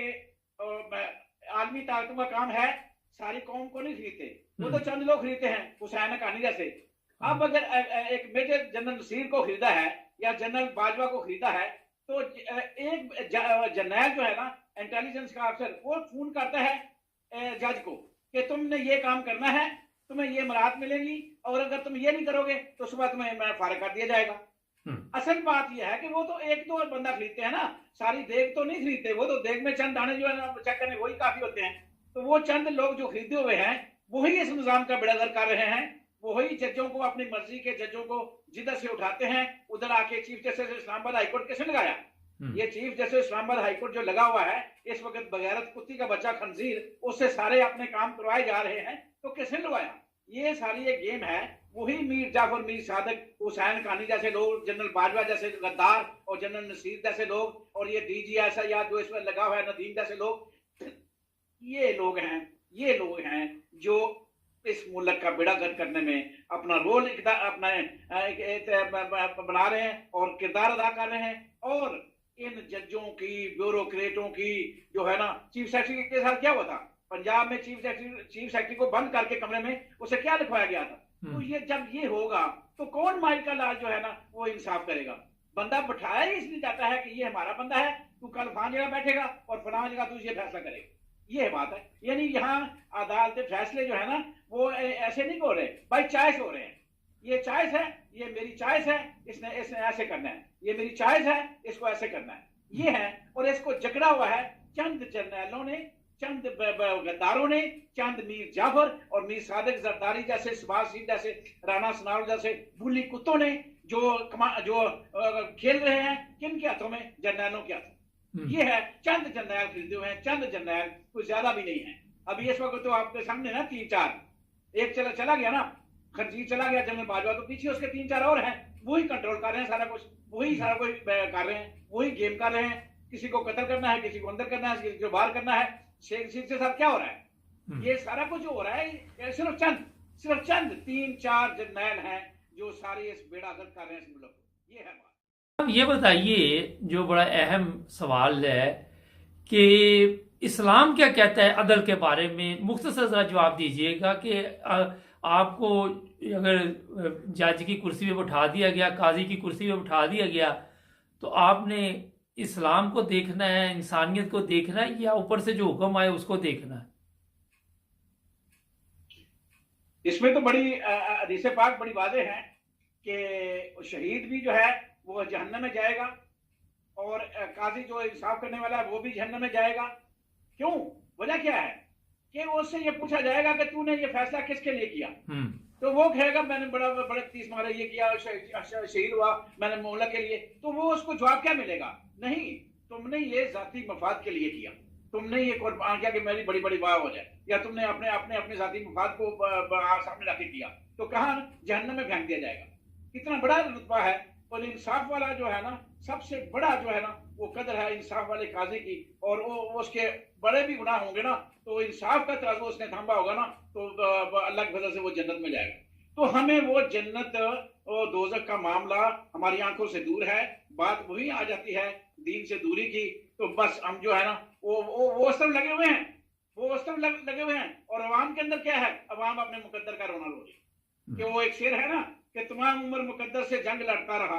आलमी ताकतों का काम है सारी कौम को नहीं खरीदते, वो तो चंद लोग खरीदते हैं, हुसैन हक्कानी जैसे। अब अगर एक मेजर जनरल नसीर को खरीदा है या जनरल बाजवा को खरीदा है, तो एक जर्नैल जो है ना इंटेलिजेंस का अफसर, वो फोन करता है जज को कि तुमने ये काम करना है, तुम्हें ये मराहत मिलेंगी, और अगर तुम ये नहीं करोगे तो सुबह तुम्हें फारिग कर दिया जाएगा। असल बात यह है कि वो तो एक दो बंदा खरीदते हैं ना, सारी देग तो नहीं खरीदते। वो तो देग में चंद दाने जो है ना चेक करने वही काफी होते हैं। तो वो चंद लोग जो खरीदे हुए हैं वही इस निजाम का बेड़ागर कर रहे हैं। वही जजों को, अपनी मर्जी के जजों को जिधर से उठाते हैं उधर आके चीफ जस्टिस इस्लामाबाद हाईकोर्ट किसने लगाया? ये चीफ जस्टिस इस्लामाबाद हाईकोर्ट जो लगा हुआ है इस वक्त बगैरत कुत्ती का बच्चा खंजीर, उससे सारे अपने काम करवाए जा रहे हैं। तो किसने लगाया? ये सारी एक गेम है। वही मीर जाफर, मीर सादक, हुसैन हक्कानी जैसे लोग, जनरल बाजवा जैसे गद्दार और जनरल नसीर जैसे लोग, और ये डीजी ऐसा या जो इसमें लगा हुआ है नदीम जैसे लोग, ये लोग हैं जो इस मुल्क का बेड़ा गर्क करने में अपना रोल अपना बना रहे हैं और किरदार अदा कर रहे हैं। और इन जजों की, ब्यूरोक्रेटों की जो है ना, चीफ सेक्रेटरी के साथ क्या हुआ था पंजाब में? चीफ सेक्रेटरी को बंद करके कमरे में उसे क्या लिखवाया गया था? तो ये जब ये होगा तो कौन माइकल लाल जो है ना वो इंसाफ करेगा? बंदा बिठाया ही इसलिए जाता है कि ये हमारा बंदा है, तू कल फलां जगह बैठेगा और फलां जगह तू ये फैसला करेगा। ये बात है। यानी यहाँ अदालत फैसले जो है ना वो ऐसे नहीं हो रहे, बाई चॉइस हो रहे हैं। ये चॉइस है, ये मेरी चॉइस है, इसने ऐसे करना है, ये मेरी चॉइस है, इसको ऐसे करना है, ये है। और इसको जकड़ा हुआ है चंद जर्नैलों ने, चंद गद्दारों ने, चंद मीर जाफर और मीर सादिक जरदारी जैसे, शहबाज शरीफ जैसे, राणा सनाउल जैसे बुली कुत्तों ने जो खेल रहे हैं किनके हाथों में? जर्नैलों के हाथों। ये है, चंद जर्नैल खरीदे हुए हैं, चंद जर्नैल, कुछ ज्यादा भी नहीं है। अभी इस वक्त तो आपके सामने ना 3-4, एक चला गया ना, खंजीर चला गया जनरल बाजवा, तो पीछे उसके 3-4 और हैं, वही कंट्रोल कर रहे हैं सारा कुछ, वही सारा कुछ कर रहे हैं, वही गेम कर रहे हैं। किसी को कत्ल करना है, किसी को अंदर करना है, किसी को बाहर करना है। शेख से साथ क्या हो रहा है? ये सारा कुछ जो हो रहा है सिर्फ चंद 3-4 जर्नैल हैं जो सारे इस बेड़ा गर्क कर रहे हैं इस मुल्क को। ये है बात। अब ये बताइए, जो बड़ा अहम सवाल है कि इस्लाम क्या कहता है अदल के बारे में, मुख्तसर ज़रा जवाब दीजिएगा कि आपको अगर जज की कुर्सी पे बैठा दिया गया, काजी की कुर्सी पे बैठा दिया गया, तो आपने इस्लाम को देखना है, इंसानियत को देखना है, या ऊपर से जो हुक्म आए उसको देखना है? इसमें तो बड़ी हदीस पाक बड़ी वाज़ेह है कि शहीद भी जो है वो जहन्नम में जाएगा, और काजी जो इंसाफ करने वाला है वो भी जहन्नम में जाएगा। क्यों? वजह क्या है कि उससे ये पूछा जाएगा कि तूने ये फैसला किसके लिए किया? तो वो कहेगा मैंने बड़े 30 मारे ये किया, शहीद हुआ मैंने मुल्क के लिए। तो वो उसको जवाब क्या मिलेगा? नहीं, तुमने ये जाती मफाद के लिए किया, तुमने ये कुर्बान किया कि मेरी बड़ी बड़ी वाह हो जाए, या तुमने अपने जाती मफाद को सामने रख किया, तो कहाँ? जहन्नम में फेंक दिया जाएगा। कितना बड़ा रुतबा है। और इंसाफ वाला जो है ना, सबसे बड़ा जो है ना वो कदर है इंसाफ वाले काजी की। और वो उसके बड़े भी गुनाह होंगे ना, तो इंसाफ का तराजू उसने थामा होगा ना, तो अल्लाह की वजह से वो जन्नत में जाएगा। तो हमें वो जन्नत और दोज़ख का मामला हमारी आंखों से दूर है। बात वही आ जाती है दीन से दूरी की। तो बस हम जो है ना वो उस तरफ लगे हुए हैं, लगे हुए हैं। और अवाम के अंदर क्या है? अवाम अपने मुकद्दर का रोना रो रही है। कि वो एक शेर है ना कि तमाम उम्र मुकद्दर से जंग लड़ता रहा,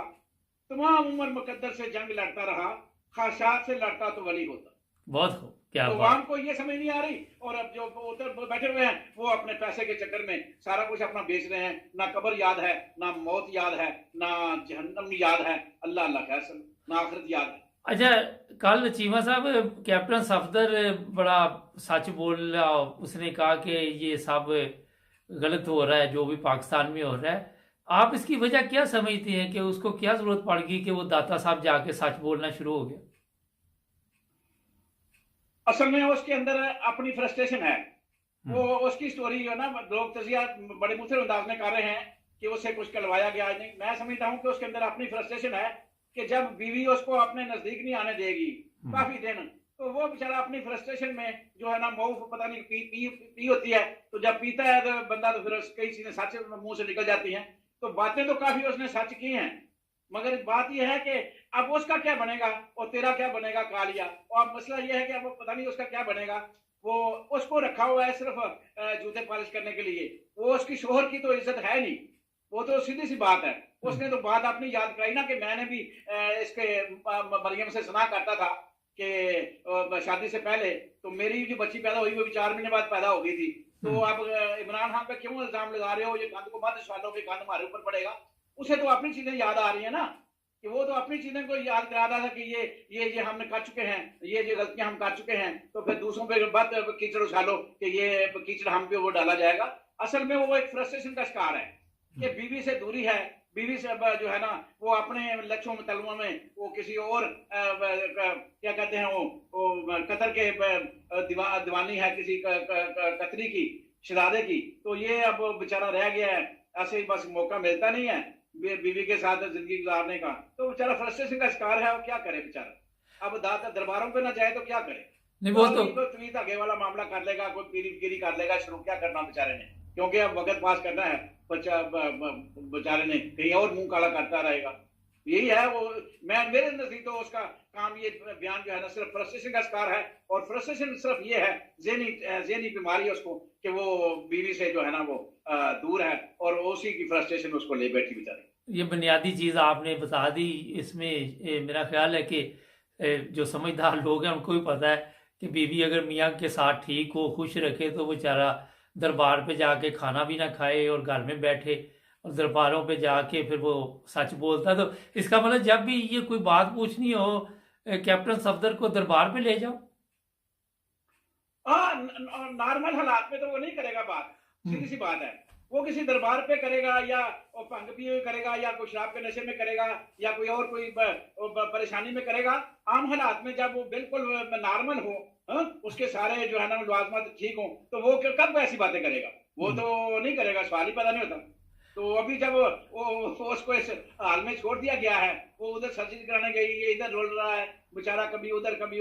तमाम उम्र मुकद्दर से जंग लड़ता रहा, ख्वाहिशात से लड़ता तो वली होता। बहुत खूब, क्या तो अवाम को ये समझ नहीं आ रही। और अब जो उधर बैठे हुए हैं वो अपने पैसे के चक्कर में सारा कुछ अपना बेच रहे हैं। ना कब्र याद है, ना मौत याद है, ना जहन्नम याद है, अल्लाह अल्लाह खैर सब, ना आखिरत याद है। अच्छा, कल चीमा साहब कैप्टन सफदर बड़ा सच बोला, उसने कहा कि ये सब गलत हो रहा है जो भी पाकिस्तान में हो रहा है, आप इसकी वजह क्या समझते हैं कि उसको क्या जरूरत पड़ गई कि वो दाता साहब जाके सच बोलना शुरू हो गया? असल में उसके अंदर अपनी फ्रस्ट्रेशन है। वो उसकी स्टोरी जो है ना, लोग तजिया बड़े मुखर अंदाज में कर रहे हैं कि उससे कुछ करवाया गया नहीं। मैं समझता हूँ कि उसके अंदर अपनी फ्रस्ट्रेशन है कि जब बीवी उसको अपने नजदीक नहीं आने देगी काफी दिन, तो वो बेचारा अपनी फ्रस्ट्रेशन में जो है ना मऊफ पता नहीं पी होती है, तो जब पीता है तो बंदा तो फिर कई चीजें सच मुंह से निकल जाती हैं। तो बातें तो काफी उसने सच की हैं, मगर बात यह है कि अब उसका क्या बनेगा और तेरा क्या बनेगा कालिया। और मसला यह है कि अब पता नहीं उसका क्या बनेगा। वो उसको रखा हुआ है सिर्फ जूते पॉलिश करने के लिए, वो उसकी शोहर की तो इज्जत है नहीं। वो तो सीधी सी बात है। उसने तो बात अपनी याद कराई ना कि मैंने भी इसके मरियम से सुना करता था कि शादी से पहले तो मेरी जो बच्ची पैदा हुई वो भी 4 महीने बाद पैदा हो गई थी। तो अब इमरान खान पे क्यों इल्जाम लगा रहे हो, ये गंद को मत डालो कि गंद हमारे ऊपर पड़ेगा। उसे तो अपनी चीजें याद आ रही है ना, कि वो तो अपनी चीजें को याद करा रहा था कि ये हमने कर चुके हैं, ये गलतियां हम कर चुके हैं, तो फिर दूसरों पे बात कीचड़ उछालो कि ये कीचड़ हम पे वो डाला जाएगा। असल में वो एक फ्रस्ट्रेशन का शिकार है कि बीवी से दूरी है, बीवी से जो है ना वो अपने लक्ष्यों में तलवों में वो किसी और क्या कहते हैं वो कतर के दीवानी है किसी कतरी की, शरादे की। तो ये अब बेचारा रह गया है, ऐसे ही बस मौका मिलता नहीं है बीवी के साथ जिंदगी गुजारने का, तो बेचारा फ्रस्ट्रेशन का शिकार है। और क्या करे बेचारा, अब दाता दरबारों पे ना जाए तो क्या करे। नहीं वो तो तवीत आगे वाला मामला कर लेगा, कोई पीरी कर लेगा शुरू, क्या करना बेचारे ने, क्योंकि अब वक्त पास करना है। बेचारे ने कहीं और मुंह काला करता रहेगा, यही है वो। मेरे नजदीक तो उसका काम ये बयान जो है ना सिर्फ फ्रस्ट्रेशन का शिकार है। और फ्रस्ट्रेशन सिर्फ ये है, ज़हनी बीमारी है उसको, कि वो बीवी से जो है ना वो दूर है और उसी की फ्रस्ट्रेशन उसको ले बैठी बेचारी। ये बुनियादी चीज़ आपने बता दी। इसमें मेरा ख्याल है कि जो समझदार लोग हैं उनको भी पता है कि बीवी अगर मियाँ के साथ ठीक हो, खुश रखे, तो बेचारा दरबार पे जाके खाना भी ना खाए और घर में बैठे, और दरबारों पे जाके फिर वो सच बोलता। तो इसका मतलब जब भी ये कोई बात पूछनी हो कैप्टन सफदर को दरबार पे ले जाओ। नॉर्मल हालात में तो वो नहीं करेगा बात, सीधी सी बात है। वो किसी दरबार पे करेगा या भंग पिए करेगा या कोई शराब के नशे में करेगा या कोई और कोई परेशानी में करेगा। आम हालात में जब वो बिल्कुल नॉर्मल हो, उसके सारे जो है ना लवाजमत ठीक हो, तो वो कब ऐसी बातें करेगा। वो तो नहीं करेगा, सवाल ही पैदा नहीं होता। तो अभी जब वो उसको इस हाल में छोड़ दिया गया है, वो उधर सर्जरी कराने गई, ये इधर रोल रहा है बेचारा, कभी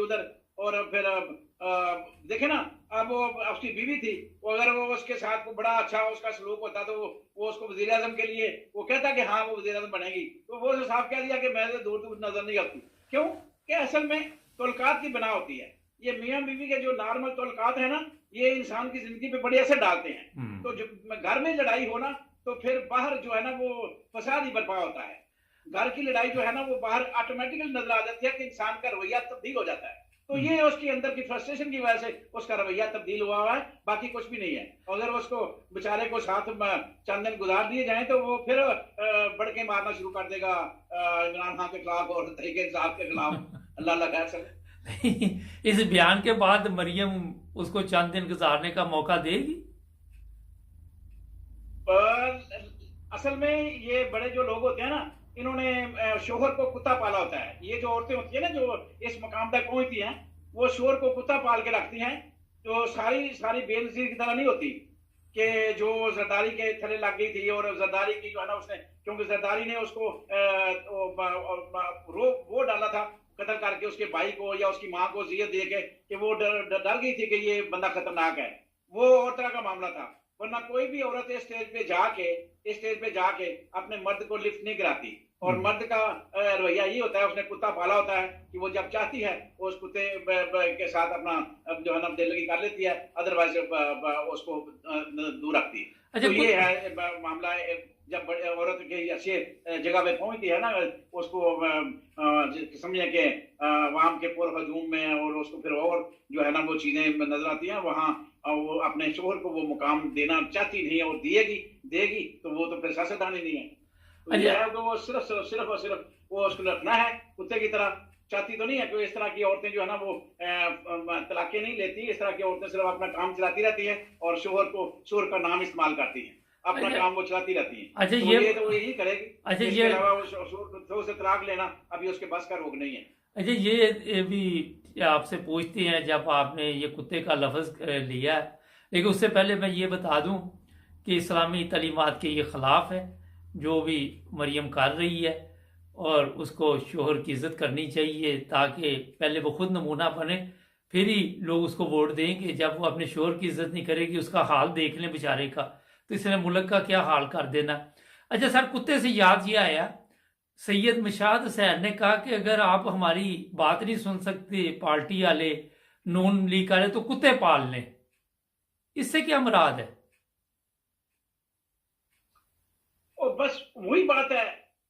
उधर। और फिर देखे ना, अब वो उसकी बीवी थी, वो अगर वो उसके साथ को बड़ा अच्छा उसका सलूक होता तो वो उसको वजीर आजम के लिए वो कहता कि हाँ वो वजीर आजम बनेगी, तो वो साफ कह दिया कि मैं तो दूर नजर नहीं आती। क्यों कि असल में तौलकात की बना होती है। ये मियाँ बीवी के जो नॉर्मल तौलकात है ना, ये इंसान की जिंदगी पे बड़ी असर डालते हैं। तो जब घर में लड़ाई हो ना, तो फिर बाहर जो है ना वो फसाद ही बर्पा होता है। घर की लड़ाई जो है ना वो बाहर ऑटोमेटिकली नजर आ जाती है कि इंसान का रवैया तब्दील हो जाता है। तो ये उसके अंदर की फ्रस्ट्रेशन की वजह से उसका रवैया तब्दील हुआ है, बाकी कुछ भी नहीं है। अगर उसको बेचारे को साथ चंद दिन गुजार दिए जाए तो वो फिर बढ़ के मारना शुरू कर देगा इमरान खान के खिलाफ और तहरीक इंसाफ के खिलाफ। अल्लाह खैर सके। इस बयान के बाद मरियम उसको चंद दिन गुजारने का मौका देगी। असल में ये बड़े जो लोग होते हैं ना, इन्होंने शोहर को कुत्ता पाला होता है। ये जो औरतें होती है ना जो इस मकाम तक पहुंचती हैं, वो शोहर को कुत्ता पाल के रखती हैं। तो सारी बेनजीर की तरह नहीं होती कि जो जरदारी के थले लग गई थी और जरदारी की जो है ना उसने, क्योंकि जरदारी ने उसको वो डाला था कत्ल करके उसके भाई को या उसकी माँ को जियत दे के, कि वो डर गई थी कि ये बंदा खतरनाक है। वो और तरह का मामला था। वरना कोई भी औरत इस स्टेज पे जाके अपने मर्द को लिफ्ट नहीं कराती। और मर्द का रवैया ये होता है, उसने कुत्ता पाला होता है कि वो जब चाहती है वो उस कुत्ते के साथ अपना जो है ना दिलगी कर लेती है, अदरवाइज उसको दूर रखती है। अच्छा, तो ये है मामला। जब औरत की अच्छी जगह पे पहुंचती है ना, उसको समझे कि वहां के पुर हजूम में, और उसको फिर और जो है ना वो चीजें नजर आती हैं, वहां वो अपने शोहर को वो मुकाम देना चाहती नहीं है और देगी तो वो तो फिर सियासतदानी नहीं है। तो ये है कि वो सिर्फ वो उसको रखना है कुत्ते की तरह। चाहती तो नहीं है कि इस तरह की औरतें जो है ना वो तलाकें नहीं लेती। इस तरह की औरतें सिर्फ अपना काम चलाती रहती हैं और शोहर का नाम इस्तेमाल करती हैं, अपना काम वो चलाती रहती हैं। अच्छा, तो ये तो यही करेगी। अच्छा, इसके ये अलावा वो शोहर से तलाक लेना अभी उसके बस का रोग नहीं है। अच्छा, ये भी आपसे पूछते हैं, जब आपने ये कुत्ते का लफ्ज़ लिया है, लेकिन उससे पहले मैं ये बता दूं कि इस्लामी तालीमात के ये ख़िलाफ़ है जो भी मरियम कर रही है, और उसको शोहर की इज़्ज़त करनी चाहिए ताकि पहले वो खुद नमूना बने, फिर ही लोग उसको वोट देंगे। जब वो अपने शोहर की इज़्ज़त नहीं करेगी, उसका हाल देख लें बेचारे का, तो इसने मुल्क का क्या हाल कर देना। अच्छा सर, कुत्ते से याद ये आया, सैयद मशाद हुसैन ने कहा कि अगर आप हमारी बात नहीं सुन सकते पार्टी वाले, नून लीग वाले, तो कुत्ते पाल लें। इससे क्या मुराद है? और बस वही बात है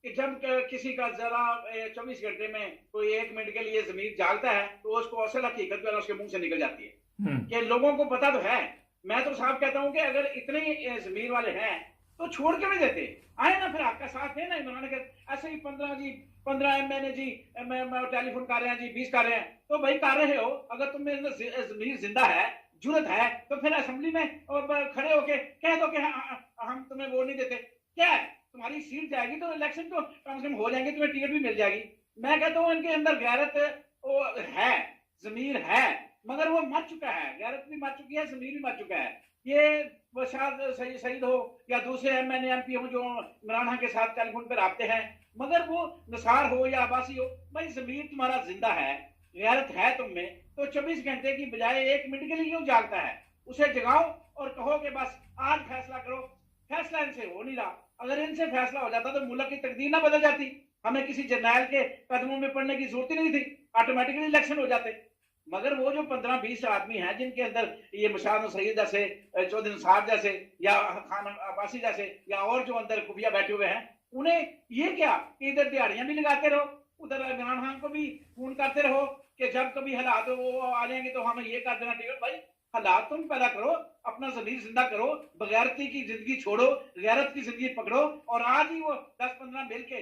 कि जब किसी का जरा 24 घंटे में कोई 1 मिनट के लिए जमीर जागता है तो उसको असल हकीकत जो है उसके मुंह से निकल जाती है कि लोगों को पता तो है। मैं तो साफ कहता हूं कि अगर इतने जमीर वाले हैं तो छोड़ के नहीं देते, आए ना फिर आपका साथ है ना। इमरान के ऐसे ही 15 एमएनए जी टेलीफोन कर रहे हैं जी, 20 कर रहे हैं, तो भाई कर रहे हो। अगर तुम में जमीर जिंदा है, जुरत है, तो फिर असेंबली में खड़े होके कह दो कि हम तुम्हें वोट नहीं देते। क्या है, तुम्हारी सीट जाएगी तो इलेक्शन तो कम से कम हो जाएंगे, तुम्हें टिकट भी मिल जाएगी। मैं कहता हूँ इनके अंदर गैरत है, जमीर है, मगर वो मर चुका है। गैरत भी मर चुकी है, जमीर भी मर चुका है। ये बशाद सईद हो या दूसरे एमएनए एमपी हो जो इमरान खान के साथ टेलीफोन पर आते हैं, मगर वो निसार हो या अब्बासी हो, भाई जमीर तुम्हारा जिंदा है, गैरत है तुम में, तो 24 घंटे की बजाय 1 मिनट के लिए क्यों जागता है? उसे जगाओ और कहो कि बस आज फैसला करो। फैसला इनसे हो नहीं रहा। अगर इनसे फैसला हो जाता तो मुल्क की तकदीर ना बदल जाती, हमें किसी जर्नैल के कदमों में पड़ने की जरूरत ही नहीं थी, ऑटोमेटिकली इलेक्शन हो जाते। मगर वो जो 15-20 आदमी हैं जिनके अंदर ये मुशाद सईद जैसे, चौधरी साहब जैसे, या खान अब्बासी जैसे, या और जो अंदर खुफिया बैठे हुए हैं, उन्हें ये क्या कि इधर दिहाड़ियां भी लगाते रहो, उधर इमरान खान को भी फोन करते रहो कि जब कभी हालात वो आ जाएंगे तो हमें ये कर देना टिकट। भाई हालात तुम पैदा करो, अपना जमीर जिंदा करो, बगैरती की जिंदगी छोड़ो, गैरत की जिंदगी पकड़ो, और आज ही वो 10-15 मिल के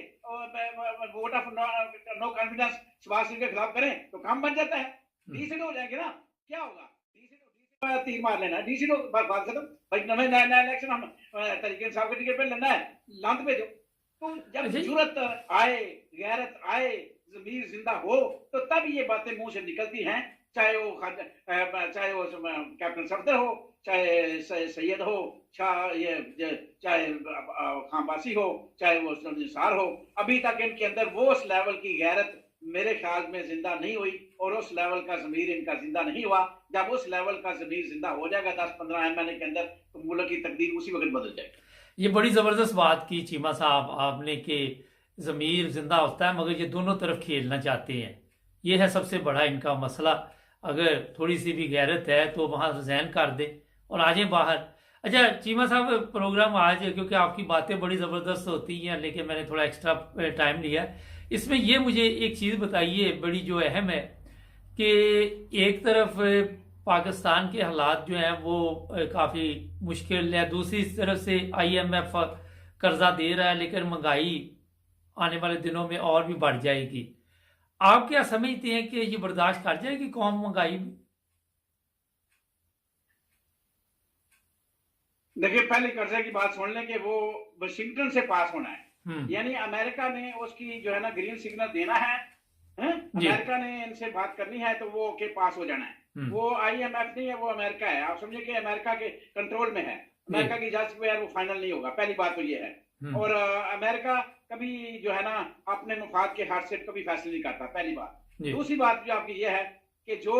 vote of no confidence Shahbaz Sharif के खिलाफ करें तो काम बन जाता है। डीसी हो जाएंगे ना, क्या होगा? डीसी तीर मार लेना, डीसी बात खत्म। भाई नया इलेक्शन हम तरीके साहब के टिकट पे लेना है, लांत भेजो। तो जब जरूरत आए, गैरत आए, जमीर जिंदा हो, तो तब ये बातें मुंह से निकलती हैं। चाहे वो कैप्टन सफदर हो, चाहे सैयद हो, चाहे खानबासी हो, चाहे वो निसार हो, अभी तक इनके अंदर वो उस लेवल की गैरत मेरे ख्याल में जिंदा नहीं हुई, और उस लेवल का जमीर इनका जिंदा नहीं हुआ। जब उस लेवल का जमीर जिंदा हो जाएगा 10-15 एमएनए के अंदर, तो मुल्क की तकदीर उसी वक्त बदल जाएगी। ये बड़ी ज़बरदस्त बात की चीमा साहब आपने कि ज़मीर जिंदा होता है, मगर ये दोनों तरफ खेलना चाहते हैं। ये है सबसे बड़ा इनका मसला। अगर थोड़ी सी भी गैरत है तो वहाँ रिज़ाइन कर दे और आ जाए बाहर। अच्छा चीमा साहब, प्रोग्राम आज क्योंकि आपकी बातें बड़ी ज़बरदस्त होती हैं, लेकिन मैंने थोड़ा एक्स्ट्रा टाइम लिया, इसमें ये मुझे एक चीज़ बताइए बड़ी जो अहम है कि एक तरफ पाकिस्तान के हालात जो हैं वो काफ़ी मुश्किल है, दूसरी तरफ से IMF कर्जा दे रहा है, लेकिन महंगाई आने वाले दिनों में और भी बढ़ जाएगी। आप क्या समझते हैं कि ये बर्दाश्त कर जाएगी कौम महंगाई में? देखिए, पहले कर्जे की बात सुन लें कि वो वाशिंगटन से पास होना है, यानी अमेरिका ने उसकी जो है ना ग्रीन सिग्नल देना है, अमेरिका ने इनसे बात करनी है तो वो के पास हो जाना है। वो IMF नहीं है, वो अमेरिका है। आप समझिए कि अमेरिका के कंट्रोल में है, अमेरिका की इजाजत पे वो फाइनल नहीं होगा। पहली बात तो ये है। और अमेरिका कभी जो है ना अपने मुफाद के हाथ से कभी फैसले नहीं करता, पहली बात। दूसरी बात जो आपकी ये है कि जो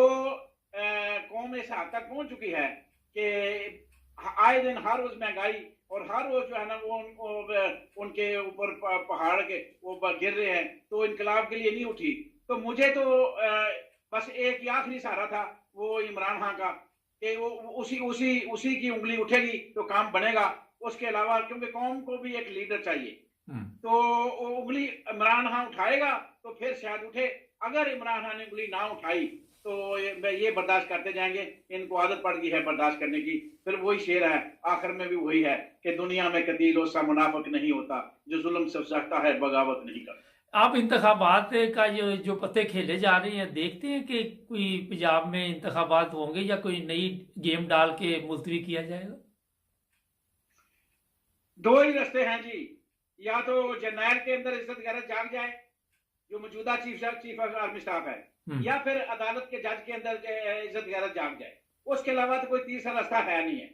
कौम इस हद तक पहुंच चुकी है कि आए दिन हर रोज महंगाई और हर रोज जो है ना वो उनके ऊपर पहाड़ के वो गिर रहे हैं, तो इनकलाब के लिए नहीं उठी। तो मुझे तो बस एक ही आखिरी सहारा था वो इमरान खान का कि वो उसी की उंगली उठेगी तो काम बनेगा। उसके अलावा क्योंकि कौम को भी एक लीडर चाहिए, तो उंगली इमरान खान उठाएगा तो फिर शायद उठे। अगर इमरान खान ने उंगली ना उठाई तो ये बर्दाश्त करते जाएंगे। इनको आदत पड़ गई है बर्दाश्त करने की। फिर वही शेर है, आखिर में भी वही है कि दुनिया में कतील सा मुनाफिक नहीं होता, जो जुल्म से सहता है बगावत नहीं करता। आप इंतखाबात का जो पत्ते खेले जा रहे हैं, देखते हैं कि कोई पंजाब में इंतखाबात होंगे या कोई नई गेम डाल के मुलतवी किया जाएगा? दो ही रास्ते हैं जी, या तो जर्नैल के अंदर इज्जत गैरत जाग जाए जो मौजूदा चीफ ऑफ आर्मी स्टाफ है, या फिर अदालत के जज के अंदर इज्जत गैरत जाग जाए। उसके अलावा तो कोई तीसरा रास्ता है नहीं है।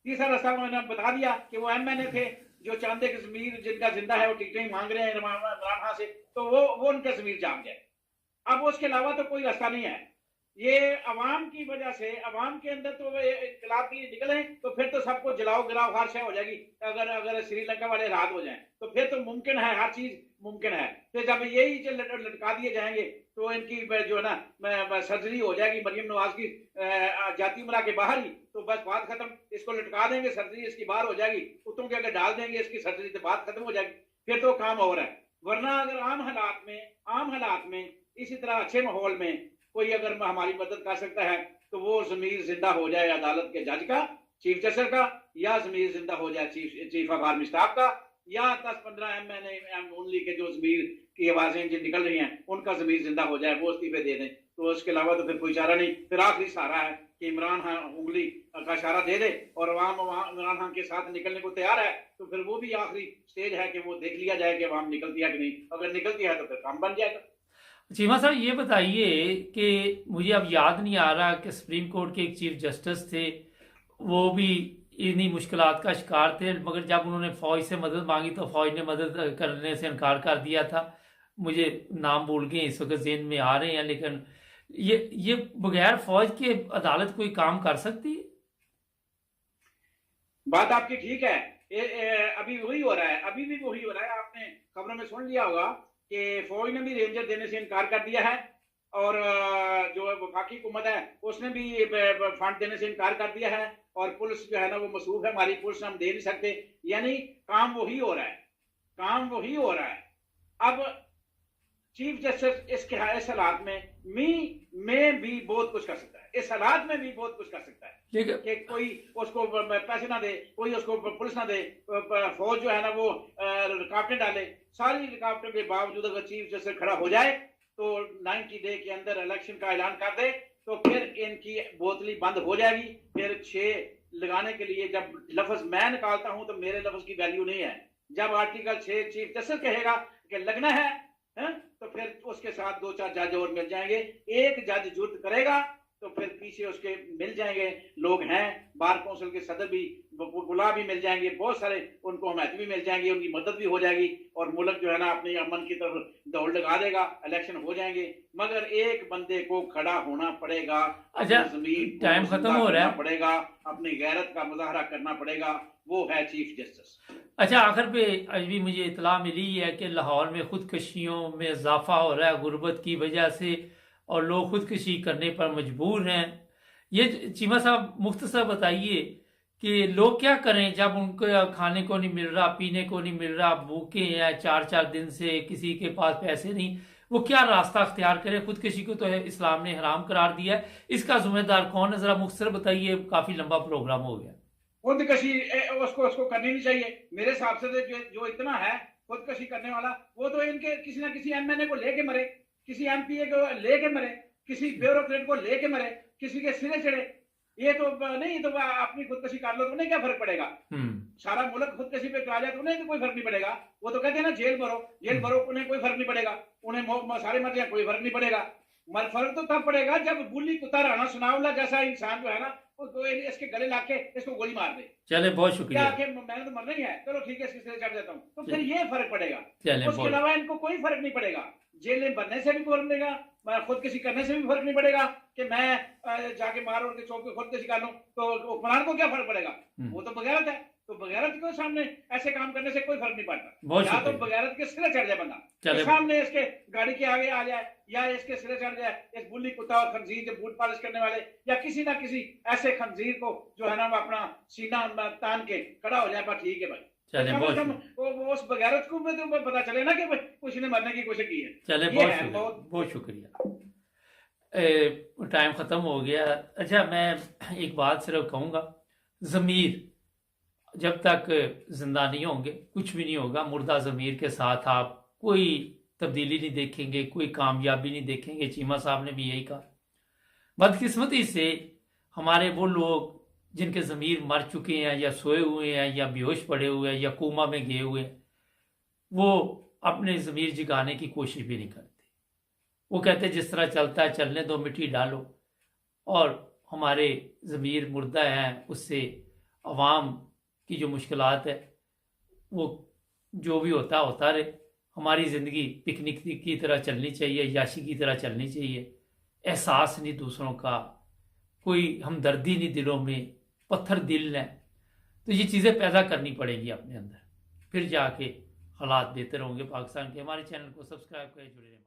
तीसरा रास्ता मैंने बता दिया कि वो MNA थे जो चांदे की जमीर जिनका जिंदा है, वो टिकटें ही मांग रहे हैं इमरान खान से, तो वो उनका जमीर जाग जाए। अब उसके अलावा तो कोई रास्ता नहीं है। ये अवाम की वजह से, अवाम के अंदर तो इनकलाब के लिए निकले तो फिर तो सबको जलाओ गिराओ हर शय हो जाएगी। अगर श्रीलंका वाले राहत हो जाएं तो फिर तो मुमकिन है, हर चीज मुमकिन है। फिर जब यही लटका दिए जाएंगे तो इनकी जो है ना सर्जरी हो जाएगी मरियम नवाज की जाती उमरा के बाहर ही, तो बस बात खत्म। इसको लटका देंगे, सर्जरी इसकी बाहर हो जाएगी, कुत्तों के अगर डाल देंगे इसकी सर्जरी तो बात खत्म हो जाएगी, फिर तो काम हो रहा है। वरना अगर आम हालात में इसी तरह अच्छे माहौल में कोई अगर हमारी मदद कर सकता है तो वो जमीर जिंदा हो जाए अदालत के जज का, चीफ जस्टिस का, या जमीर जिंदा हो जाए चीफ ऑफ आर्मी स्टाफ का, या 10-15 MNA ओनली के जो जमीर की आवाजें जो निकल रही हैं उनका जमीर जिंदा हो जाए, वो इस्तीफे दे दें। तो उसके अलावा तो फिर कोई चारा नहीं। फिर आखिरी सहारा है कि इमरान खान उंगली का इशारा दे दे और अवाम इमरान खान के साथ निकलने को तैयार है, तो फिर वो भी आखिरी स्टेज है कि वो देख लिया जाए कि अवाम निकलती है कि नहीं। अगर निकलती है तो फिर काम बन जाएगा। चीमा साहब ये बताइए कि मुझे अब याद नहीं आ रहा कि सुप्रीम कोर्ट के एक चीफ जस्टिस थे, वो भी इन्हीं मुश्किलात का शिकार थे, मगर जब उन्होंने फौज से मदद मांगी तो फौज ने मदद करने से इनकार कर दिया था। मुझे नाम भूल गए इस वक्त जेहन में आ रहे हैं, लेकिन ये बगैर फौज के अदालत कोई काम कर सकती है? बात आपकी ठीक है। अभी वही हो रहा है, अभी भी वही हो रहा है। आपने खबरों में सुन लिया होगा कि फौज ने भी रेंजर देने से इनकार कर दिया है, और जो वफाकी हुकूमत है उसने भी फंड देने से इनकार कर दिया है, और पुलिस जो है ना वो मसरूफ है, हमारी पुलिस हम दे नहीं सकते। यानी काम वही हो रहा है। अब चीफ जस्टिस इस हालात में भी बहुत कुछ कर सकता है, इस हालात में भी बहुत कुछ कर सकता है कि कोई उसको पैसे ना दे, कोई उसको पुलिस ना दे, फौज जो है ना वो रुकावटें डाले। सारी रुकावटों के बावजूद अगर चीफ जस्टिस खड़ा हो जाए तो 90 डे के अंदर इलेक्शन का ऐलान कर दे तो फिर इनकी बोतली बंद हो जाएगी। फिर 6 लगाने के लिए जब लफ्ज मैं निकालता हूं तो मेरे लफ्ज की वैल्यू नहीं है। जब आर्टिकल 6 चीफ जस्टिस कहेगा कि लगना है तो फिर उसके साथ 2-4 जज और मिल जाएंगे। एक जज जुर्त करेगा तो फिर पीछे उसके मिल जाएंगे लोग हैं, बार काउंसिल के सदर भी गुलाब भी मिल जाएंगे, बहुत सारे उनको हमायत भी मिल जाएंगे, उनकी मदद भी हो जाएगी, और मुल्क जो है ना अपने अमन की तरफ दौड़ लगा देगा, इलेक्शन हो जाएंगे। मगर एक बंदे को खड़ा होना पड़ेगा, अच्छा जमीन टाइम खत्म हो रहा है, पड़ेगा, अपनी गैरत का मुजाहरा करना पड़ेगा, वो है चीफ जस्टिस। अच्छा आखिर पे अभी मुझे इतला मिली है कि लाहौर में खुदकशियों में इजाफा हो रहा है गुर्बत की वजह से, और लोग खुदकशी करने पर मजबूर हैं। ये चीमा साहब मुख्तसर बताइए कि लोग क्या करें जब उनको खाने को नहीं मिल रहा, पीने को नहीं मिल रहा, भूखे हैं 4-4 दिन से, किसी के पास पैसे नहीं, वो क्या रास्ता अख्तियार करे? खुदकशी को तो इस्लाम ने हराम करार दिया है, इसका जिम्मेदार कौन है? जरा मुख्तसर बताइए, काफी लंबा प्रोग्राम हो गया। खुदकशी उसको करनी नहीं चाहिए मेरे हिसाब से। जो इतना है खुदकशी करने वाला, वो तो इनके किसी ना किसी MNA को लेके मरे, किसी MPA को लेके मरे, किसी ब्यूरोक्रेट को लेके मरे, किसी के सिरे चढ़े। ये तो नहीं तो अपनी खुदकशी कर लो तो उन्हें क्या फर्क पड़ेगा? सारा मुल्क खुदकशी पे करा जाए तो उन्हें तो कोई फर्क नहीं पड़ेगा। वो तो कहते हैं ना जेल भरो, उन्हें कोई फर्क नहीं पड़ेगा, उन्हें सारे मर जाए कोई फर्क नहीं पड़ेगा। फर्क तो तब पड़ेगा जब बुली कुत्ता राणा सुनावला जैसा इंसान जो है ना तो इसके गले लाके इसको गोली मार दे। चले बहुत शुक्रिया। मैंने तो मरना ही है, चलो ठीक है इसके सिरे चढ़ जाता हूँ, तो फिर ये फर्क पड़ेगा। उसके अलावा इनको कोई फर्क नहीं पड़ेगा, जेल में बनने से भी फर्क नहीं पड़ेगा, खुदकशी करने से भी फर्क नहीं पड़ेगा कि मैं जाके मारो उनके चौक पे खुदकशी कर लूं, तो हुक्मरान को क्या फर्क पड़ेगा? वो तो बगैरत है, तो बगैरत के सामने ऐसे काम करने से कोई फर्क नहीं पड़ता। या तो बगैरत के सिरे चढ़ जाए बंदा, तो सामने इसके गाड़ी के आगे आ जाए, या इसके सिरे चढ़ जाए इस बुल्ली कुत्ता और खंजीर जो बूट पालिश करने वाले, या किसी ना किसी ऐसे खंजीर को जो है ना वो अपना सीना तान के खड़ा हो जाए, पर ठीक है भाई, वो उस बगैरत को तो पता चले ना कि कुछ ने मरने की कोशिश की है। चले बहुत शुक्रिया। टाइम खत्म हो गया। अच्छा मैं एक बात सिर्फ कहूँगा, ज़मीर जब तक जिंदा नहीं होंगे कुछ भी नहीं होगा। मुर्दा ज़मीर के साथ आप कोई तब्दीली नहीं देखेंगे, कोई कामयाबी नहीं देखेंगे। चीमा साहब ने भी यही कहा। बदकिस्मती से हमारे वो लोग जिनके ज़मीर मर चुके हैं या सोए हुए हैं या बेहोश पड़े हुए हैं या कोमा में गए हुए हैं, वो अपने ज़मीर जगाने की कोशिश भी नहीं करते। वो कहते जिस तरह चलता है चलने दो, मिट्टी डालो, और हमारे ज़मीर मुर्दा हैं, उससे अवाम की जो मुश्किलात है वो जो भी होता रहे। हमारी ज़िंदगी पिकनिक की तरह चलनी चाहिए, याशी की तरह चलनी चाहिए। एहसास नहीं दूसरों का, कोई हमदर्दी नहीं दिलों में, पत्थर दिल है। तो ये चीज़ें पैदा करनी पड़ेगी अपने अंदर, फिर जाके हालात बेहतर होंगे पाकिस्तान के। हमारे चैनल को सब्सक्राइब करें, जुड़े रहें।